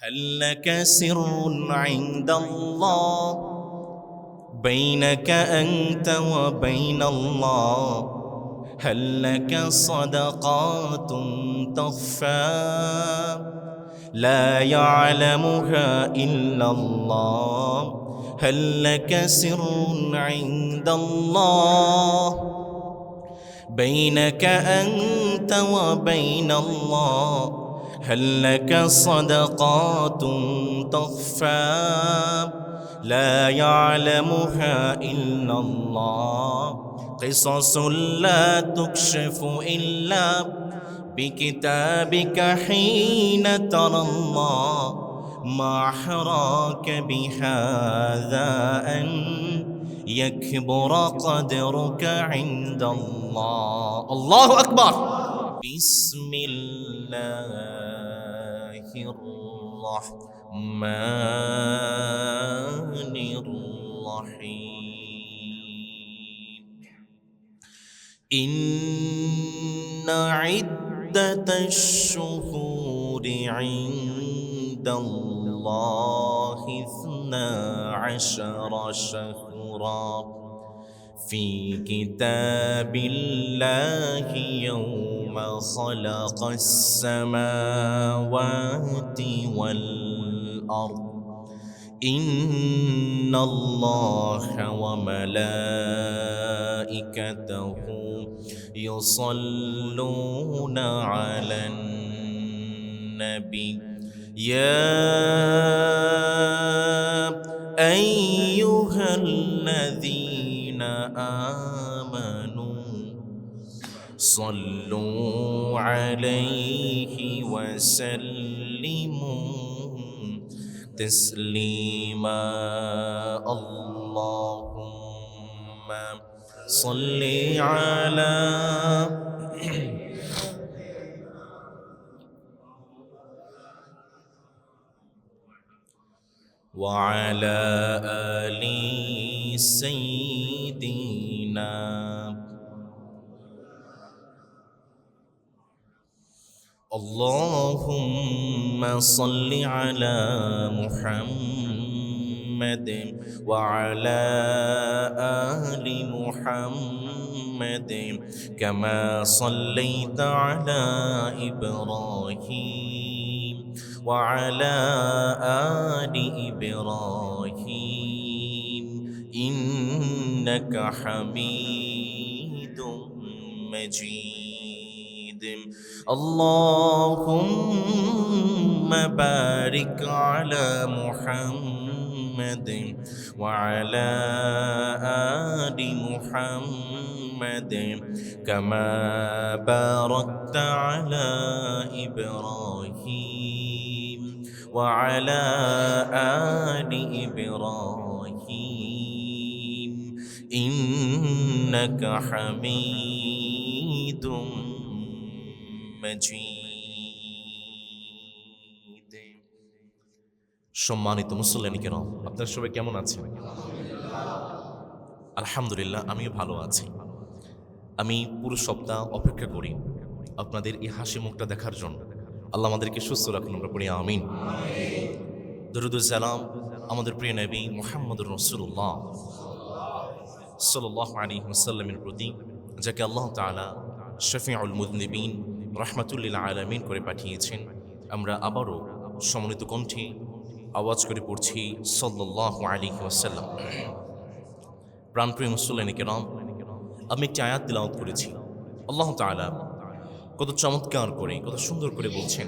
هل لك سر عند الله بينك أنت وبين الله؟ هل لك صدقات تخفى لا يعلمها إلا الله؟ هل لك سر عند الله بينك أنت وبين الله؟ هل لك صدقات تخفى لا يعلمها إلا الله؟ قصص لا تكشف إلا بكتابك حين ترى الله. ما حراك بهذا أن يكبر قدرك عند الله. الله أكبر. بسم الله الرحمن الرحيم. إن عدة الشهور عند الله 12 شهرا في كتاب الله يوم خلق السماوات والأرض. إن الله وملائكته يصلون على النبي يا أيها الذين آمنوا صلوا عليه وسلموا تسليما. اللهم صل على وعلى آل سيدنا. اللهم صل على محمد وعلى آل محمد كما صليت على إبراهيم وعلى آل إبراهيم إنك حميد مجيد. اللهم بارك على محمد وعلى آل محمد كما باركت على إبراهيم وعلى آل إبراهيم إنك حميد مجيد. সম্মানিত মুসল্লিয়ানি কেরাম, আপনারা সবাই কেমন আছেন? আলহামদুলিল্লাহ, আমিও ভালো আছি। আমি পুরো সপ্তাহ অপেক্ষা করি আপনাদের এই হাসি মুখটা দেখার জন্য। আল্লাহ আমাদেরকে সুস্থ রাখুন, আমরা পড়ি আমিন। দরুদুস সালাম আমাদের প্রিয় নবী মুহাম্মদুর রাসূলুল্লাহ সাল্লাল্লাহু আলাইহি ওয়াসাল্লামের প্রতি, যাকে আল্লাহ তাআলা শফিউল মুযনিবিন রাহমাতুল লিল আলামিন করে পাঠিয়েছেন। আমরা আবারও সমন্বিত কণ্ঠে আওয়াজ করে পড়ছি সাল্লাল্লাহু আলাইহি ওয়াসাল্লাম। প্রাণপ্রিয় মুসল্লিয়ানি কেরাম, আমি একটি আয়াত তিলাওয়াত করেছি। আল্লাহ তাআলা কত চমৎকার করে, কত সুন্দর করে বলছেন,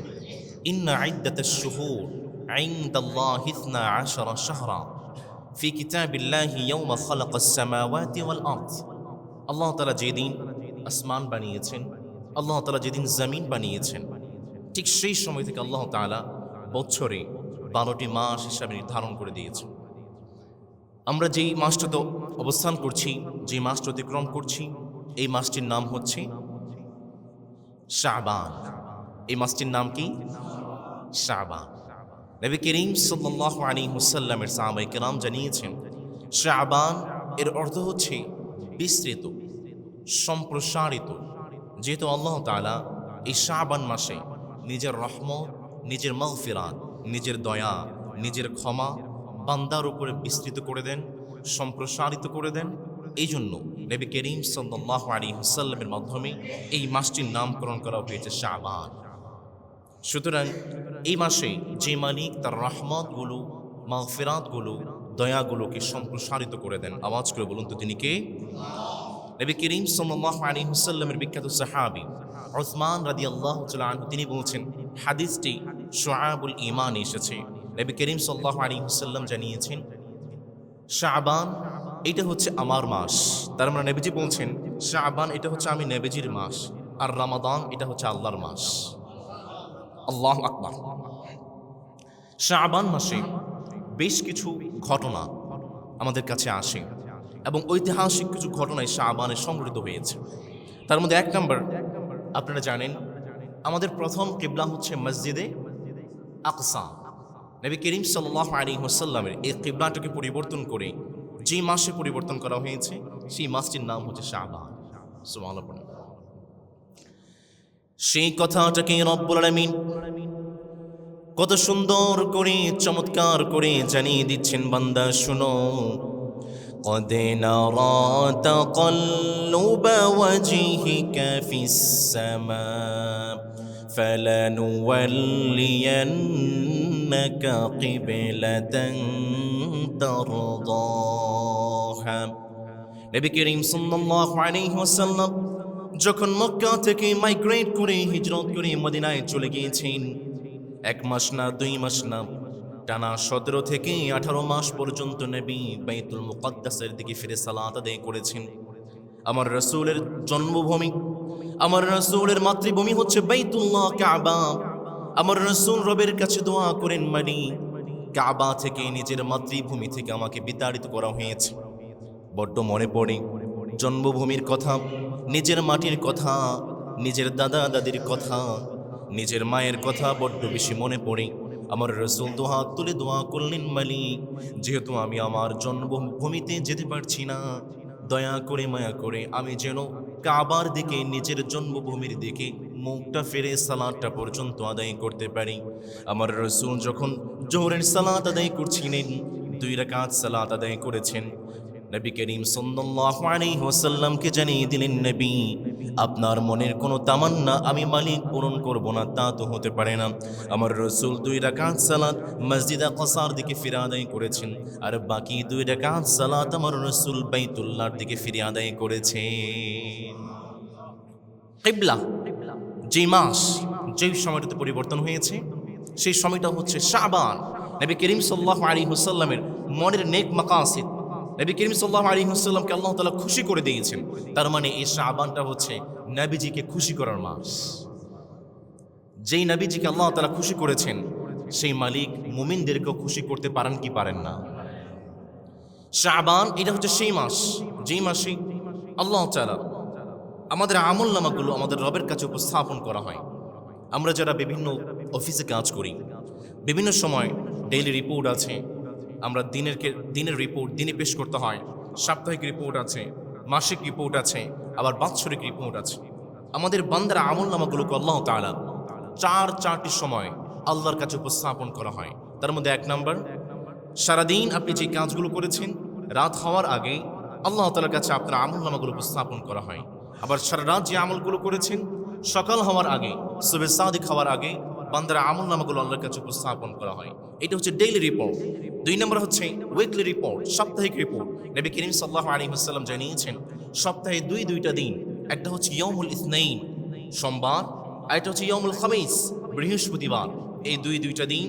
ইন্না ইদ্দাতাশ শুহুর ইনদাল্লাহি 12 শাহরা ফি কিতাবিল্লাহি ইয়াওমা খালাকাস সামাওয়াতি ওয়াল আরদ। আল্লাহ তাআলা যেদিন আসমান বানিয়েছেন, আল্লাহ তাআলা যেদিন জমিন বানিয়েছেন, ঠিক সেই সময় থেকে আল্লাহ তাআলা বছরে 12টি মাস হিসাবে নির্ধারণ করে দিয়েছেন। আমরা যেই মাসটাতে অবস্থান করছি, যে মাসটা অতিক্রম করছি, এই মাসটির নাম হচ্ছে শাবান। এই মাসটির নাম কি? শাবান। নবী করিম সাল্লাল্লাহু আলাইহি ওয়াসাল্লামের সাহাবায়ে কেরাম জানিয়েছেন, শাবান এর অর্থ হচ্ছে বিস্তৃত, সম্প্রসারিত। যেহেতু আল্লাহ তাআলা এই শাবান মাসে নিজের রহমত, নিজের মাগফিরাত, নিজের দয়া, নিজের ক্ষমা বান্দার উপরে বিস্তৃত করে দেন, সম্প্রসারিত করে দেন। এই জন্য নবী করিম সাল্লাল্লাহু আলাইহি ওয়াসাল্লামের মাধ্যমে এই মাসটির নামকরণ করা হয়েছে শাবান। সুতরাং এই মাসে যে মালিক তার রহমতগুলো, মাগফিরাতগুলো, দয়াগুলোকে সম্প্রসারিত করে দেন, আওয়াজ করে বলুন তো তিনি কে? নবী করিম সাল্লাল্লাহু আলাইহি ওয়াসাল্লামের বিখ্যাত সাহাবী উসমান রাদিয়াল্লাহু তাআলা আনহু তিনি বলছেন, হাদিসটি শুআবুল ঈমান এসেছে। নবী করিম সাল্লাল্লাহু আলাইহি ওয়াসাল্লাম জানিয়েছেন, শাবান এটা হচ্ছে আমার মাস। তার মানে নবীজি বলছেন শাবান এটা হচ্ছে আমি নবীজির মাস, আর রমাদান এটা হচ্ছে আল্লাহর মাস। আল্লাহু আকবার। শাবান মাসে বেশ কিছু ঘটনা আমাদের কাছে আসে এবং ঐতিহাসিক কিছু ঘটনায় শাবানে সংঘটিত হয়েছে। তার মধ্যে এক নম্বর, আপনারা জানেন আমাদের প্রথম কিবলা হচ্ছে মসজিদে আকসা। নবী করিম সাল্লাল্লাহু আলাইহি ওয়াসাল্লামের এই কিবলাটাকে পরিবর্তন করে যে মাসে পরিবর্তন করা হয়েছে সেই মাসটির নাম হচ্ছে শাবান। সুবহানাল্লাহ। সেই কথাটাকে রব্বুল আলামিন কত সুন্দর করে চমৎকার করে জানিয়ে দিচ্ছেন, বান্দা শুনো, قد نرى تقلب وجهك في السماء فلنولينك قبلة ترضاها। নবী করিম সাল্লাল্লাহু আলাইহি ওয়াসাল্লাম যখন মক্কা থেকে মাইগ্রেট করে হিজরত করে মদিনায় চলে গিয়েছেন, 1 মাস না 2 মাস না, টানা 17 থেকে 18 মাস পর্যন্ত নবী বাইতুল মুকাদ্দাসের দিকে ফিরে সালাত আদায় করেছেন। আমার রাসূলের জন্মভূমি, আমার রাসূলের মাতৃভূমি হচ্ছে বাইতুল্লাহ কাবা। আমার রাসূল রবের কাছে দোয়া করেন, মালিক কাবা থেকে নিজের মাতৃভূমি থেকে আমাকে বিতাড়িত করা হয়েছে, বড্ড মনে পড়ে জন্মভূমির কথা, নিজের মাটির কথা, নিজের দাদা দাদির কথা, নিজের মায়ের কথা বড্ড বেশি মনে পড়ে। আমার রাসূল হাত তুলে দোয়া করলেন, মালিক যেহেতু আমি আমার জন্মভূমিতে যেতে পারছি না, দয়া করে মায়া করে আমি যেন কাবার দিকে, নিজের জন্মভূমির দিকে মুখটা ফিরে সালাতটা পর্যন্ত আদায় করতে পারি। আমার রাসূল যখন জোহরের সালাত আদায় করছিলেন, 2 রাকাত সালাত আদায় করেছেন, নবী করিম সাল্লাল্লাহু আলাইহি ওয়াসাল্লামকে জানিয়ে দিলেন, নবী আপনার মনের কোনো তামান্না আমি মালিক পূরণ করব না তা তো হতে পারে না। আমার রাসূল 2 রাকাত সালাত মসজিদ আকসার দিকে ফিরে আদায় করেছেন, আর বাকি 2 রাকাত সালাত আমার রাসূল বাইতুল্লাহর দিকে ফিরে আদায় করেছেন। কিবলা যে মাস, যে সময়টাতে পরিবর্তন হয়েছে সেই সময়টা হচ্ছে শাবান। নবী করিম সাল্লাল্লাহু আলাইহি ওয়াসাল্লামের মনের নেক মাকাসিদ নবী করিম সাল্লাল্লাহু আলাইহি ওয়াসাল্লামকে আল্লাহ তাআলা খুশি করে দিয়েছেন। তার মানে এই শাবানটা হচ্ছে নবীজিকে খুশি করার মাস। যেই নবীজিকে আল্লাহ তাআলা খুশি করেছেন সেই মালিক মুমিনদেরকেও খুশি করতে পারেন কি পারেন না? শাবান এটা হচ্ছে সেই মাস যেই মাসে আল্লাহ তাআলা আমাদের আমলনামাগুলো আমাদের রবের কাছে উপস্থাপন করা হয়। আমরা যারা বিভিন্ন অফিসে কাজ করি, বিভিন্ন সময় ডেইলি রিপোর্ট আছে, আমরা দিনের রিপোর্ট দিনে পেশ করতে হয়, সাপ্তাহিক রিপোর্ট আছে, মাসিক রিপোর্ট আছে, আবার বাৎসরিক রিপোর্ট আছে। আমাদের বান্দার আমলনামাগুলোকে আল্লাহ তাআলা 4টি সময় আল্লাহর কাছে উপস্থাপন করা হয়। তার মধ্যে 1 নম্বর, সারাদিন আপনি যে কাজগুলো করেছেন রাত হওয়ার আগে আল্লাহ তাআলার কাছে আপনার আমলনামাগুলো উপস্থাপন করা হয়। আবার সারা রাত যে আমলগুলো করেছেন সকাল হওয়ার আগে, সুবহ সাদিক হওয়ার আগে বান্দার আমলনামাগুলো আল্লাহর কাছে উপস্থাপন করা হয়। এটা হচ্ছে ডেইলি রিপোর্ট। 2 নম্বর হচ্ছে উইকলি রিপোর্ট, সাপ্তাহিক রিপোর্ট। নবী করিম সাল্লাল্লাহু আলাইহি ওয়াসাল্লাম জানিয়েছেন সপ্তাহে 2টা দিন, একটা হচ্ছে ইয়াউমুল ইসনাইন সোমবার, আর একটা হচ্ছে ইয়াউমুল খামিস বৃহস্পতিবার। এই 2টা দিন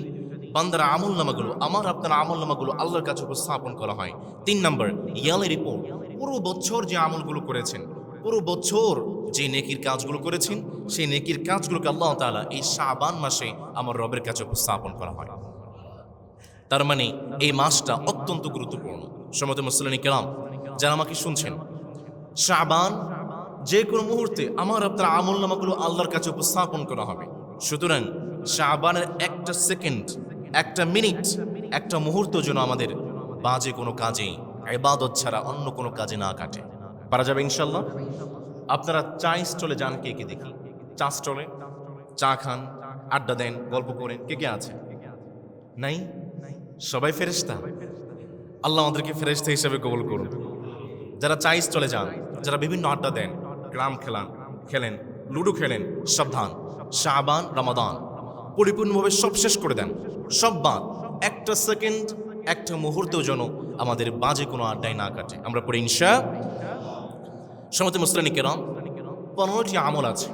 বান্দার আমলনামাগুলো, আমার আপনার আমলনামাগুলো আল্লাহর কাছে উপস্থাপন করা হয়। 3 নম্বর ইয়ারলি রিপোর্ট, পুরো বছর যে আমলগুলো করেছেন, পুরো বছর যে নেকির কাজগুলো করেছেন সেই নেকির কাজগুলোকে আল্লাহ তাআলা এই শাবান মাসে আমার রবের কাছে উপস্থাপন করা হয়। তার মানে এই মাসটা অত্যন্ত গুরুত্বপূর্ণ। সম্মানিত মুসলিম কিরাম যারা আমাকে শুনছেন, শাবান যে কোনো মুহূর্তে আমার আপনার আমলনামাগুলো আল্লাহর কাছে উপস্থাপন করা হবে। সুতরাং শাবানের একটা সেকেন্ড, একটা মিনিট, একটা মুহূর্ত যেন আমাদের বাজে কোনো কাজে, ইবাদত ছাড়া অন্য কোনো কাজে না কাটে। পারা যাবে ইনশাল্লাহ। আপনারা চা স্টলে যান, কে কে দেখি? চা স্টলে চা খান, আড্ডা দেন, গল্প করেন, কে কে আছে? নাই? সবাই ফেরেশতা? আল্লাহ আমাদেরকে ফেরেশতা হিসেবে কবুল করুন। যারা চাইজ চলে যান, যারা বিভিন্ন আড্ডা দেন, গ্রাম খেলেন, লুডো খেলেন, সাবধান। শাবান, রমাদান পরিপূর্ণভাবে সব শেষ করে দেন, সব বাদ। একটা সেকেন্ড, একটা মুহূর্তেও যেন আমাদের বাজে কোনো আড্ডায় না কাটে। আমরা পড়ি ইনশা। সমতে মুসলিম কেরাম, 15টি আমল আছে,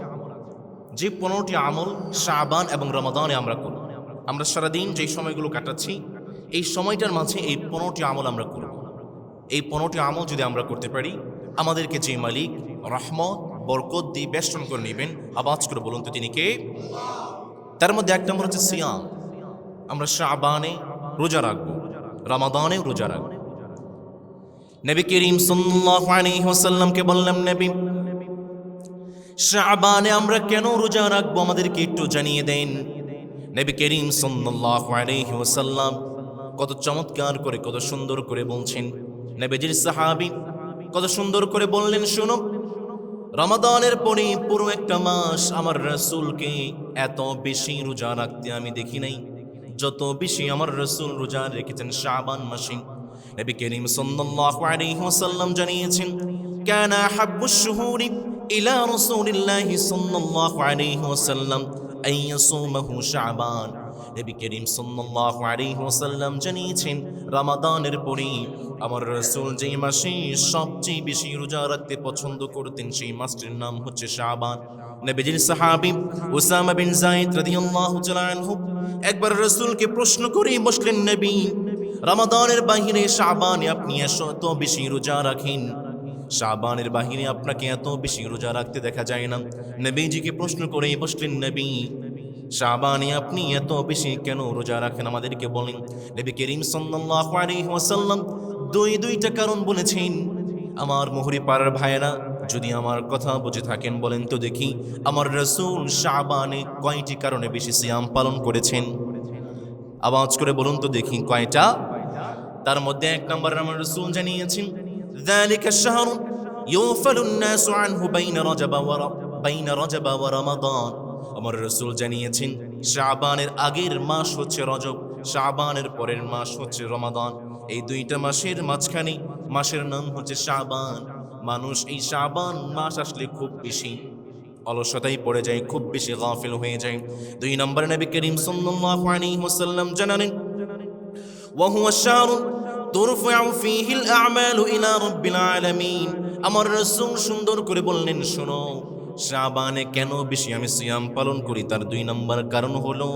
যে 15টি আমল শাবান এবং রমাদানে আমরা করব। আমরা সারাদিন যেই সময়গুলো কাটাচ্ছি, এই সময়টার মাঝে এই 15টি আমল আমরা করব। এই 15টি আমল যদি আমরা করতে পারি, আমাদেরকে যে মালিক রহমত বরকত দিয়ে বেষ্টন করে নেবেন, আওয়াজ করে বলুন তো তিনি কে? তার মধ্যে এক নম্বর হচ্ছে সিয়াম। আমরা শাবানে রোজা রাখবো, রমাদানেও রোজা রাখবো। নবী করিম সাল্লাল্লাহু আলাইহি ওয়াসাল্লামকে বললাম, নবী শাবানে আমরা কেন রোজা রাখবো, আমাদেরকে একটু জানিয়ে দেন। নবী করিম সাল্লাল্লাহু আলাইহি ওয়াসাল্লাম কত চমৎকার করে, কত সুন্দর করে বলছেন। নবীজির সাহাবী কত সুন্দর করে বললেন, শোনো, রমাদানের পরে পুরো একটা মাস আমার রাসূলকে এত বেশি রোজা রাখতে আমি দেখি নাই, যত বেশি আমার রাসূল রোজা রেখেছেন শাবান মাসে। নবী করিম সাল্লাল্লাহু আলাইহি ওয়াসাল্লাম জানিয়েছেন, কানা হাব্বুশ শুহুরি ইলা রাসূলিল্লাহি সাল্লাল্লাহু আলাইহি ওয়াসাল্লাম আইয়াসুমাহু শাবান। নবী করিম সাল্লাল্লাহু আলাইহি ওয়াসাল্লাম জানিয়েছেন, রমাদানের পরে আমার রাসূল যেই মাসে সবচেয়ে বেশি রোজা রাখতে পছন্দ করতেন, সেই মাসটির নাম হচ্ছে শাবান। নবীজির সাহাবী উসামা বিন যায়েদ রাদিয়াল্লাহু তাআলা আনহু একবার রাসূলকে প্রশ্ন করে বসলেন, নবী রমাদানের বাহিরে শাবানে আপনি এত বেশি রোজা রাখেন, শাবানের বাহিরে আপনাকে এত বেশি রোজা রাখতে দেখা যায় না। নবীজিকে প্রশ্ন করে বসলেন, নবী শাবানে আপনি এত বেশি কেন রোজা রাখেন, আমাদেরকে বলেন। নবী করিম সাল্লাল্লাহু আলাইহি ওয়াসাল্লাম দুইটা কারণ বলেছেন। আমার মুহুরি পাড়ার ভাইয়েরা, যদি আমার কথা বুঝে থাকেন বলেন তো দেখি, আমার রাসূল শাবানে কয়টি কারণে বেশি সিয়াম পালন করেছেন? আওয়াজ করে বলুন তো দেখি কয়টা? তার মধ্যে এক নম্বর আমার রাসূল জানিয়েছেন, যালিকা শাহরু ইউফালুন নাসু আনহু বাইনা রজব ওয়া রমাদান। আমার রাসূল জানিয়েছেন, শাবানের আগের মাস হচ্ছে রজব, শাবানের পরের মাস হচ্ছে রমাদান। এই দুইটা মাসের মাঝখানে মাসের নাম হচ্ছে শাবান। মানুষ এই শাবান মাস আসলে খুব বেশি অলসতায় পড়ে যায়, খুব বেশি গাফিল হয়ে যায়। 2 নম্বরে নবী করিম সাল্লাল্লাহু আলাইহি ওয়াসাল্লাম জানালেন, ওয়া হুয়া শাহরু তুরফাউ ফীহিল আ'মালু ইলা রাব্বিল আলামিন। আমার রাসূল সুন্দর করে বললেন, শোনো, শাবানে কেন বেশি আমি সিয়াম পালন করি, তার 2 নম্বর কারণ হলো,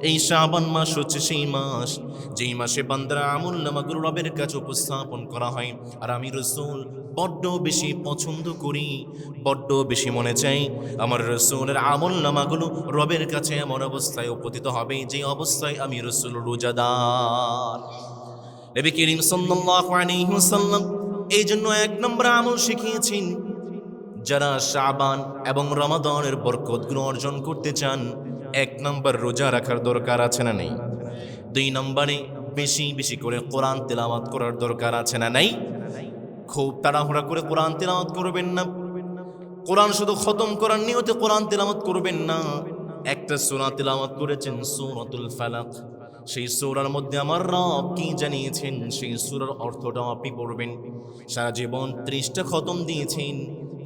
এই শাবান মাস হচ্ছে সেই মাস যেই মাসে বান্দার আমল নামাগুলো রবের কাছে উপস্থাপন করা হয়। আর আমি রাসূল বড্ড বেশি পছন্দ করি, বড্ড বেশি মনে চাই আমার রাসূলের আমল নামাগুলো রবের কাছে এমন অবস্থায় উপস্থিত হবে যে অবস্থায় আমি রাসূল রোজাদার। নবী করিম সাল্লাল্লাহু আলাইহি ওয়াসাল্লাম এই জন্য 1 নম্বর আমল শিখিয়েছেন, যারা শাবান এবং রমাদানের বরকতগুলো অর্জন করতে চান, 1 নম্বর রোজা রাখার দরকার আছে না নেই? 2 নম্বরে বেশি বেশি করে কোরআন তেলাওয়াত করার দরকার আছে না নাই? খুব তাড়াহুড়া করে কোরআন তেলাওয়াত করবেন না। কোরআন শুধু খতম করার নিয়তে কোরআন তেলাওয়াত করবেন না। একটা সূরা তেলাওয়াত করেছেন, সূরাতুল ফালাক, সেই সূরার মধ্যে আমার রব কি জানিয়েছেন, সেই সূরার অর্থটাও আপনি পড়বেন। সারা জীবন 30টা খতম দিয়েছেন,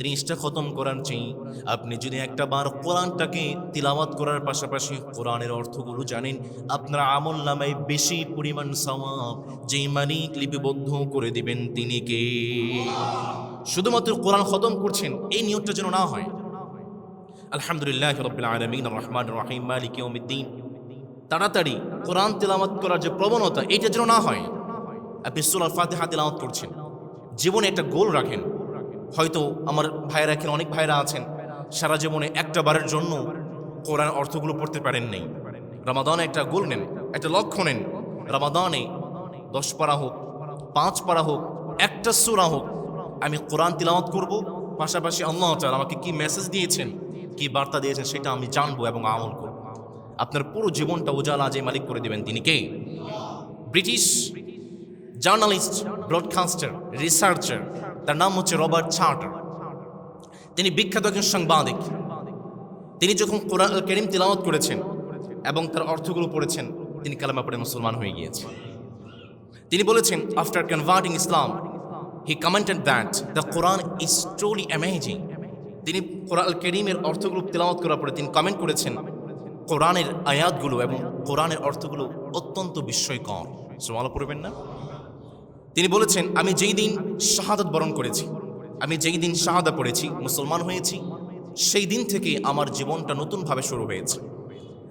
30টা খতম করার চেয়ে আপনি যদি একটা বার কোরআনটাকে তিলাওয়াত করার পাশাপাশি কোরআনের অর্থগুলো জানেন, আপনার আমল নামায় বেশি পরিমাণ সওয়াব যেই মালিক লিপিবদ্ধ করে দিবেন তিনি কে? শুধুমাত্র কোরআন খতম করছেন এই নিয়তটা যেন না হয়। আলহামদুলিল্লাহি রাব্বিল আলামিন আর রহমানির রহিম মালিকি ইয়াউমিদ্দিন, তাড়াতাড়ি কোরআন তেলাওয়াত করার যে প্রবণতা, এটা যেন না হয়। আপনি সূরা ফাতিহা তেলাওয়াত করছেন, জীবনে একটা গোল রাখেন। হয়তো আমার ভাইয়েরা এখানে অনেক ভাইয়েরা আছেন, সারা জীবনে একটা বারের জন্য কোরআন অর্থগুলো পড়তে পারেন নাই। রমাদানে একটা গোল নেন, একটা লক্ষ্য নেন, রমাদানে 10 পারা হোক, 5 পারা হোক, একটা সূরা হোক, আমি কোরআন তিলাওয়াত করব। পাশাপাশি আল্লাহ তাআলা আমাকে কি মেসেজ দিয়েছেন, কি বার্তা দিয়েছেন, সেটা আমি জানবো এবং আমল করব। আপনার পুরো জীবনটা উজালা যে মালিক করে দিবেন তিনি কে? ব্রিটিশ জার্নালিস্ট, ব্রডকাস্টার, রিসার্চার, তার নাম হচ্ছে রবার্ট চার্টার। তিনি বিখ্যাত একজন সাংবাদিক। তিনি যখন কোরআন কারীম তিলাওয়াত করেছেন এবং তার অর্থগুলো পড়েছেন, তিনি কালেমা পড়ে মুসলমান হয়ে গিয়েছেন। তিনি বলেছেন, after converting Islam he commented that the Quran is truly amazing. তিনি কোরআন কারীমের অর্থগুলো তেলাওয়াত করার পরে তিনি কমেন্ট করেছেন, কোরআনের আয়াতগুলো এবং কোরআনের অর্থগুলো অত্যন্ত বিস্ময়কর। সুবহানাল্লাহ পড়বেন না? তিনি বলেছেন, আমি যেই দিন শাহাদাত বরণ করেছি, আমি যেই দিন শাহাদা পড়েছি, মুসলমান হয়েছি, সেই দিন থেকে আমার জীবনটা নতুনভাবে শুরু হয়েছে।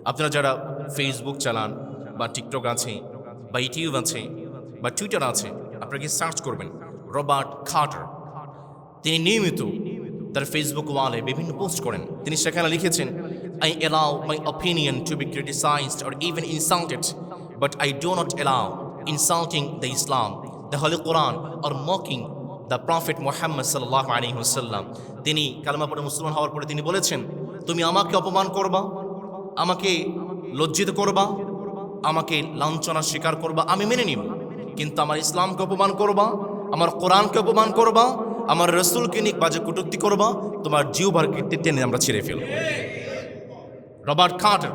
আপনারা যারা ফেসবুক চালান বা টিকটক আছে বা ইউটিউব আছে বা টুইটার আছে, আপনারা কি সার্চ করবেন রবার্ট খার্টার। তিনি নিয়মিত তার ফেসবুক ওয়ালে বিভিন্ন পোস্ট করেন। তিনি সেখানে লিখেছেন, I allow my opinion to be criticized or even insulted, but I do not allow insulting the Islam, the Holy Quran, or mocking the Prophet Muhammad sallallahu alaihi wasallam. তিনি কালেমা পড়ে মুসলমান হওয়ার পরে তিনি বলেছেন, তুমি আমাকে অপমান করবা, আমাকে লজ্জিত করবা, আমাকে লাঞ্ছনার শিকার করবা, আমি মেনে নিব, কিন্তু আমার ইসলামকে অপমান করবা, আমার কোরআনকে অপমান করবা, আমার রসুলকে নিয়ে বাজে কটূক্তি করবা, তোমার জিহ্বার কীর্তি টেনে আমরা ছিঁড়ে ফেলব। রবার্ট খার্টার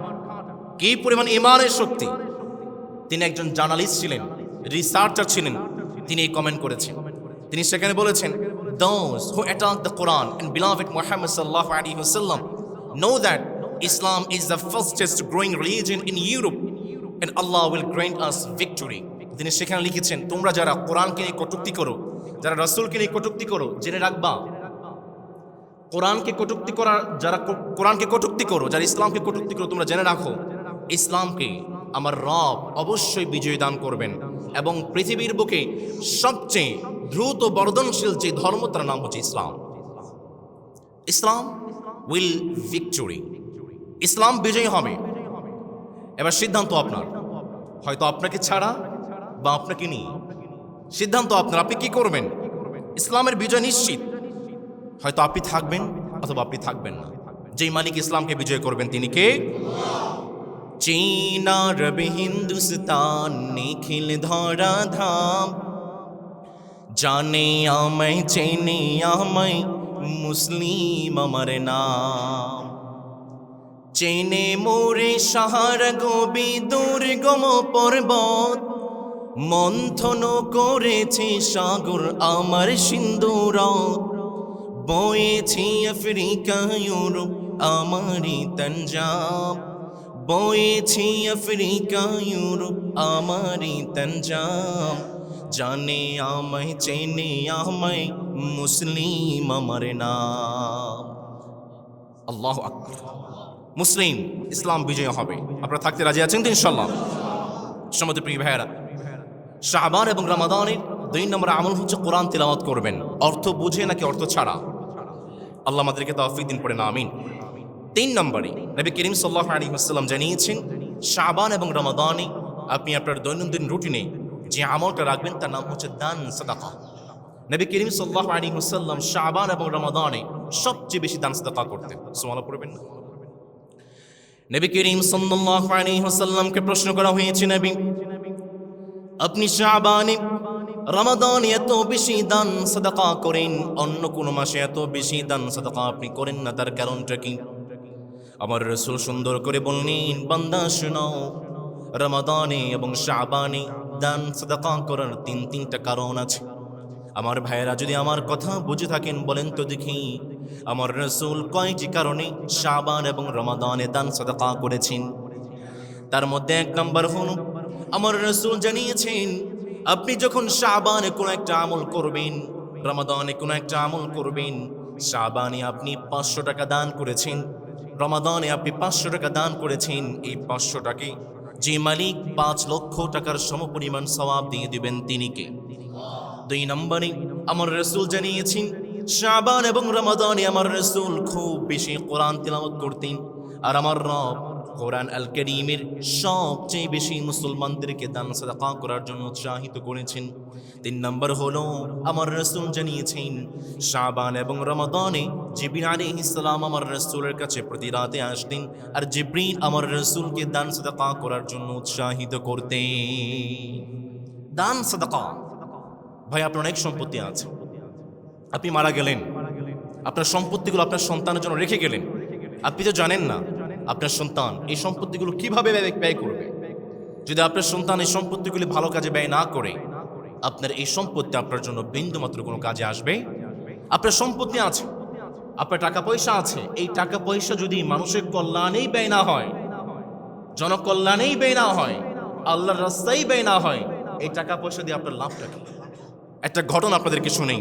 কি পরিমাণ ঈমানের শক্তি! তিনি একজন জার্নালিস্ট ছিলেন, রিসার্চার ছিলেন। তিনি এই কমেন্ট করেছেন। তিনি সেখানে বলেছেন, those who attack the Quran and beloved Muhammad sallallahu alaihi wasallam know that Islam is the fastest growing religion in Europe and Allah will grant us victory. তিনি সেখানে লিখেছেন, তোমরা যারা কোরআনকে নিয়ে কটূক্তি করো, যারা রাসূলকে নিয়ে কটূক্তি করো, জেনে রাখবা, কোরআনকে কটূক্তি করা, যারা কোরআনকে কটূক্তি করো, যারা ইসলামকে কটূক্তি করো, তোমরা জেনে রাখো ইসলামকে আমার রব অবশ্যই বিজয় দান করবেন এবং পৃথিবীর বুকে সবচেয়ে দ্রুত বর্ধনশীল যে ধর্ম তার নাম হচ্ছে ইসলাম। ইসলাম উইল ভিক্টরি, ইসলাম বিজয়ী হবে। এবার সিদ্ধান্ত আপনার, হয়তো আপনাকে ছাড়া বা আপনাকে নিয়ে, সিদ্ধান্ত আপনার, আপনি কি করবেন। ইসলামের বিজয় নিশ্চিত, হয়তো আপনি থাকবেন অথবা আপনি থাকবেন না। যেই মালিক ইসলামকে বিজয় করবেন তিনি কে? চীন আরব হিন্দুস্তান নিখিল ধরা ধাম, জানে আমায় চেনে আমায় মুসলিম আমার নাম। চেনে মোরে সাহারা গবি দুর্গম পর্বত, মন্থন করেছে সাগর আমার সিন্ধুরাত, বয়েছি আফ্রিকা ইউরোপ আমারই তঞ্জাব, বয়েছি আফ্রিকা ইউরোপ আমারই তঞ্জাব, জানে আমায় চেনে আমায় মুসলিম আমার নাম। আল্লাহু আকবার। মুসলিম, ইসলাম বিজয় হবে। আপনারা থাকতে রাজি আছেন তো ইনশাআল্লাহ? সম্মানিত প্রিয় ভাইয়েরা, শাবান এবং রমাদানের 2 নম্বর আমল হচ্ছে কোরআন তিলাওয়াত করবেন, অর্থ বুঝে নাকি অর্থ ছাড়া। আল্লাহ আমাদেরকে তৌফিক দিন, পড়ে না আমিন। 3 নম্বরে নবী করিম সাল্লাল্লাহু আলাইহি ওয়াসাল্লাম জানিয়েছেন, শাবান এবং রমাদানে আপনি আপনার দৈনন্দিন রুটিনে যে আমলটা রাখবেন তার নাম হচ্ছে দান সাদাকা। নবী করিম সাল্লাল্লাহু আলাইহি ওয়াসাল্লাম শাবান এবং রমাদানে সবচেয়ে বেশি দান সাদাকা করতেন। সুবহানাল্লাহ পড়বেন না? নবী করিম সাল্লাল্লাহু আলাইহি ওয়াসাল্লামকে প্রশ্ন করা হয়েছে, নবী আপনি শাবানে রমাদানে এত বেশি দান সাদাকা করেন, অন্য কোন মাসে এত বেশি দান সাদাকা আপনি করেন না, তার কারণটা কি? আমার রাসূল সুন্দর করে বললেন, বান্দা শোনাও, রমাদানে এবং শাবানে দান সাদাকা করার 3টা কারণ আছে। আমার ভাইয়েরা, যদি আমার কথা বুঝে থাকেন বলেন তো দেখি, আমার রাসূল কয়টি কারণে শাবান এবং রমাদানে দান সাদাকা করেছেন? তার মধ্যে 1 নম্বর হলো, আমার রাসূল জানিয়েছেন, আপনি যখন শাবানে কোনো একটা আমল করবেন, রমাদানে কোনো একটা আমল করবেন, শাবানে আপনি 500 টাকা দান করেছেন, রমাদানে আপনি 500 টাকা দান করেছেন, এই 500 টাকে যে মালিক 5 লক্ষ টাকার সমপরিমাণ সওয়াব দিয়ে দিবেন তিনি কে? 2 নম্বরে আমার রাসূল জানিয়েছেন, শাবান এবং রমাদানে আমার রাসূল খুব বেশি কোরআন তিলাওয়াত করতেন, আর আমার রব কোরআন আল কারীমের সবচেয়ে বেশি মুসলমানদেরকে দান সাদাকা করার জন্য উৎসাহিত করেছেন। 3 নম্বর হলো, আমার রাসূল জানিয়েছেন, শাবান এবং রমাদানে জিবরিল আলাইহিস সালাম আমার রাসূলের কাছে প্রতি রাতে আসতেন, আর জিবরিল আমার রাসূলকে দান সাদাকা করার জন্য উৎসাহিত করতেন। দান সাদাকা। ভাই, আপনার অনেক সম্পত্তি আছে, আপনি মারা গেলেন, আপনার সম্পত্তিগুলো আপনার সন্তানের জন্য রেখে গেলেন, আপনি তো জানেন না আপনার সন্তান এই সম্পত্তিগুলো কিভাবে ব্যয় করবে। যদি আপনার সন্তান এই সম্পত্তিগুলি ভালো কাজে ব্যয় না করে, আপনার এই সম্পত্তি আপনার জন্য বিন্দুমাত্র কোনো কাজে আসবে। আপনার সম্পত্তি আছে, আপনার টাকা পয়সা আছে, এই টাকা পয়সা যদি মানুষের কল্যাণেই ব্যয় না হয়, জনকল্যাণেই ব্যয় না হয়, আল্লাহর রাস্তায় ব্যয় না হয়, এই টাকা পয়সা দিয়ে আপনার লাভটা কি? একটা ঘটনা আপনাদেরকে শুনেই।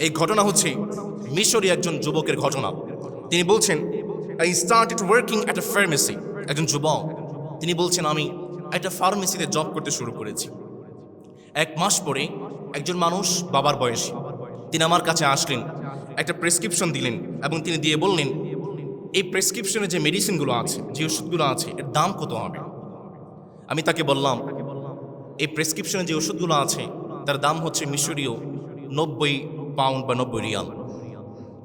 এই ঘটনা হচ্ছে মিশরি একজন যুবকের ঘটনা। তিনি বলছেন, I started working at a pharmacy. একজন যুবক, তিনি বলছেন, আমি একটা ফার্মেসিতে জব করতে শুরু করেছি। 1 মাস পরে একজন মানুষ বাবার বয়সী, তিনি আমার কাছে আসলেন, একটা প্রেসক্রিপশন দিলেন এবং তিনি দিয়ে বললেন, এই প্রেসক্রিপশনে যে মেডিসিনগুলো আছে, যে ওষুধগুলো আছে, এর দাম কত হবে? আমি তাকে বললাম, এই প্রেসক্রিপশনে যে ওষুধগুলো আছে তার দাম হচ্ছে মিশরীয় 90 পাউন্ড বা 90 রিয়াল।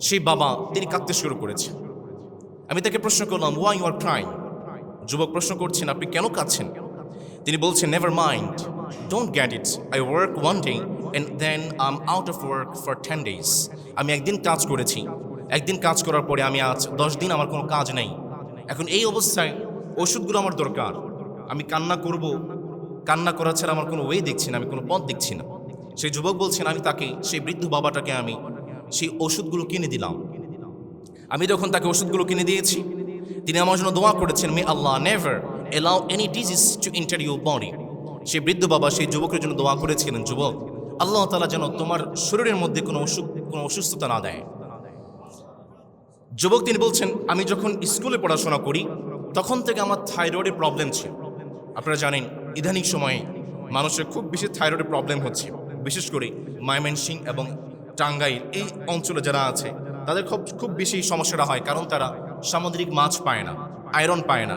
সেই বাবা, তিনি কাঁদতে শুরু করেছে। আমি তাকে প্রশ্ন করলাম, ওয়াই ইউ আর ক্রাইং? যুবক প্রশ্ন করছেন, আপনি কেন কাঁদছেন? তিনি বলছেন, never mind, don't get it, I work one day and then I am out of work for 10 days। আমি একদিন কাজ করেছি, একদিন কাজ করার পরে আমি আজ 10 দিন আমার কোনো কাজ নেই। এখন এই অবস্থায় ওষুধগুলো আমার দরকার। আমি কান্না করব, কান্না করা ছাড়া আমার কোনো ওয়ে দেখছি না, আমি কোনো পথ দেখছি না। সেই যুবক বলছেন, আমি তাকে, সেই বৃদ্ধ বাবাটাকে আমি সেই ওষুধগুলো কিনে দিলাম। আমি যখন তাকে ওষুধগুলো কিনে দিয়েছি, তিনি আমার জন্য দোয়া করেছেন, may Allah never allow any disease to enter your body. সেই বৃদ্ধ বাবা সেই যুবকের জন্য দোয়া করেছিলেন, যুবক, আল্লাহ তাআলা যেন তোমার শরীরের মধ্যে কোনো অসুস্থতা না দেয়। যুবক তিনি বলছেন, আমি যখন স্কুলে পড়াশোনা করি তখন থেকে আমার থাইরয়েডের প্রবলেম ছিল। আপনারা জানেন ইদানিং সময়ে মানুষের খুব বেশি থাইরয়েডের প্রবলেম হচ্ছে, বিশেষ করে ময়মনসিংহ এবং টাঙ্গাইল এই অঞ্চলে যারা আছে তাদের খুব বেশি সমস্যাটা হয়, কারণ তারা সামুদ্রিক মাছ পায় না, আয়রন পায় না,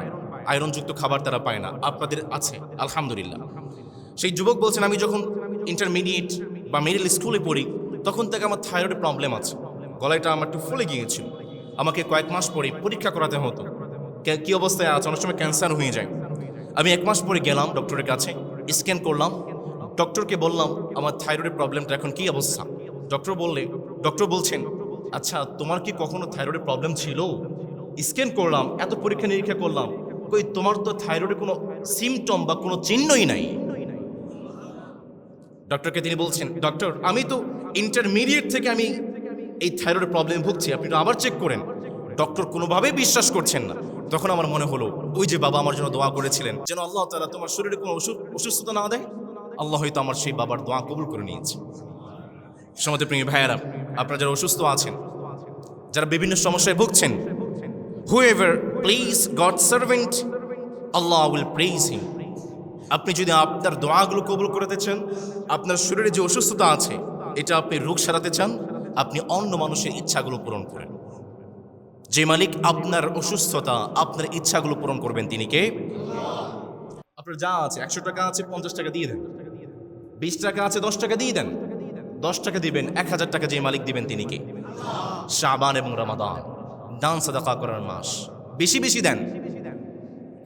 আয়রনযুক্ত খাবার তারা পায় না। আপনাদের আছে আলহামদুলিল্লাহ। সেই যুবক বলছেন, আমি যখন ইন্টারমিডিয়েট বা মিডল স্কুলে পড়ি তখন থেকে আমার থাইরয়েডের প্রবলেম আছে, গলাটা আমার একটু ফুলে গিয়েছিল। আমাকে কয়েক মাস পরে পরীক্ষা করাতে হতো, কি অবস্থায় আছে, অনেক সময় ক্যান্সার হয়ে যায়। আমি 1 মাস পরে গেলাম ডক্টরের কাছে, স্ক্যান করলাম, ডক্টরকে বললাম আমার থাইরয়েডের প্রবলেমটা এখন কি অবস্থা। ডক্টর বলছেন, আচ্ছা তোমার কি কখনো থাইরয়েডের প্রবলেম ছিল? স্ক্যান করলাম, এত পরীক্ষা নিরীক্ষা করলাম, কই তোমার তো থাইরয়েডের কোনো সিমটম বা কোনো চিহ্নই নাই। ডক্টরকে তিনি বলছেন, ডক্টর আমি তো ইন্টারমিডিয়েট থেকে আমি এই থাইরয়েডের প্রবলেম ভুগছি, আপনি তো আবার চেক করেন। ডক্টর কোনোভাবেই বিশ্বাস করছেন না। তখন আমার মনে হলো, ওই যে বাবা আমার জন্য দোয়া করেছিলেন যেন আল্লাহ তাআলা তোমার শরীরে কোনো অসুস্থতা না দেয়, আল্লাহ হয়তো আমার সেই বাবার দোয়া কবুল করে নিয়েছে। সমাজের প্রিয় ভাইয়েরা, আপনারা যারা অসুস্থ আছেন, যারা বিভিন্ন সমস্যায় ভুগছেন, whoever please God's servant, Allah will praise him। আপনি যদি আপনার দোয়াগুলো কবুল করতে চান, আপনার শরীরে যে অসুস্থতা আছে এটা আপনি রোগ সারাতে চান, আপনি অন্য মানুষের ইচ্ছাগুলো পূরণ করেন। যে মালিক আপনার অসুস্থতা, আপনার ইচ্ছাগুলো পূরণ করবেন তিনি কে? আপনার যা আছে, 100 টাকা আছে 50 টাকা দিয়ে দেন, 20 টাকা আছে 10 টাকা দিয়ে দেন, 10 টাকা দিবেন, 1000 টাকা যে মালিক দিবেন তিনি কে? শাবান এবং রমাদান দান সাদাকা করার মাস, বেশি বেশি দেন।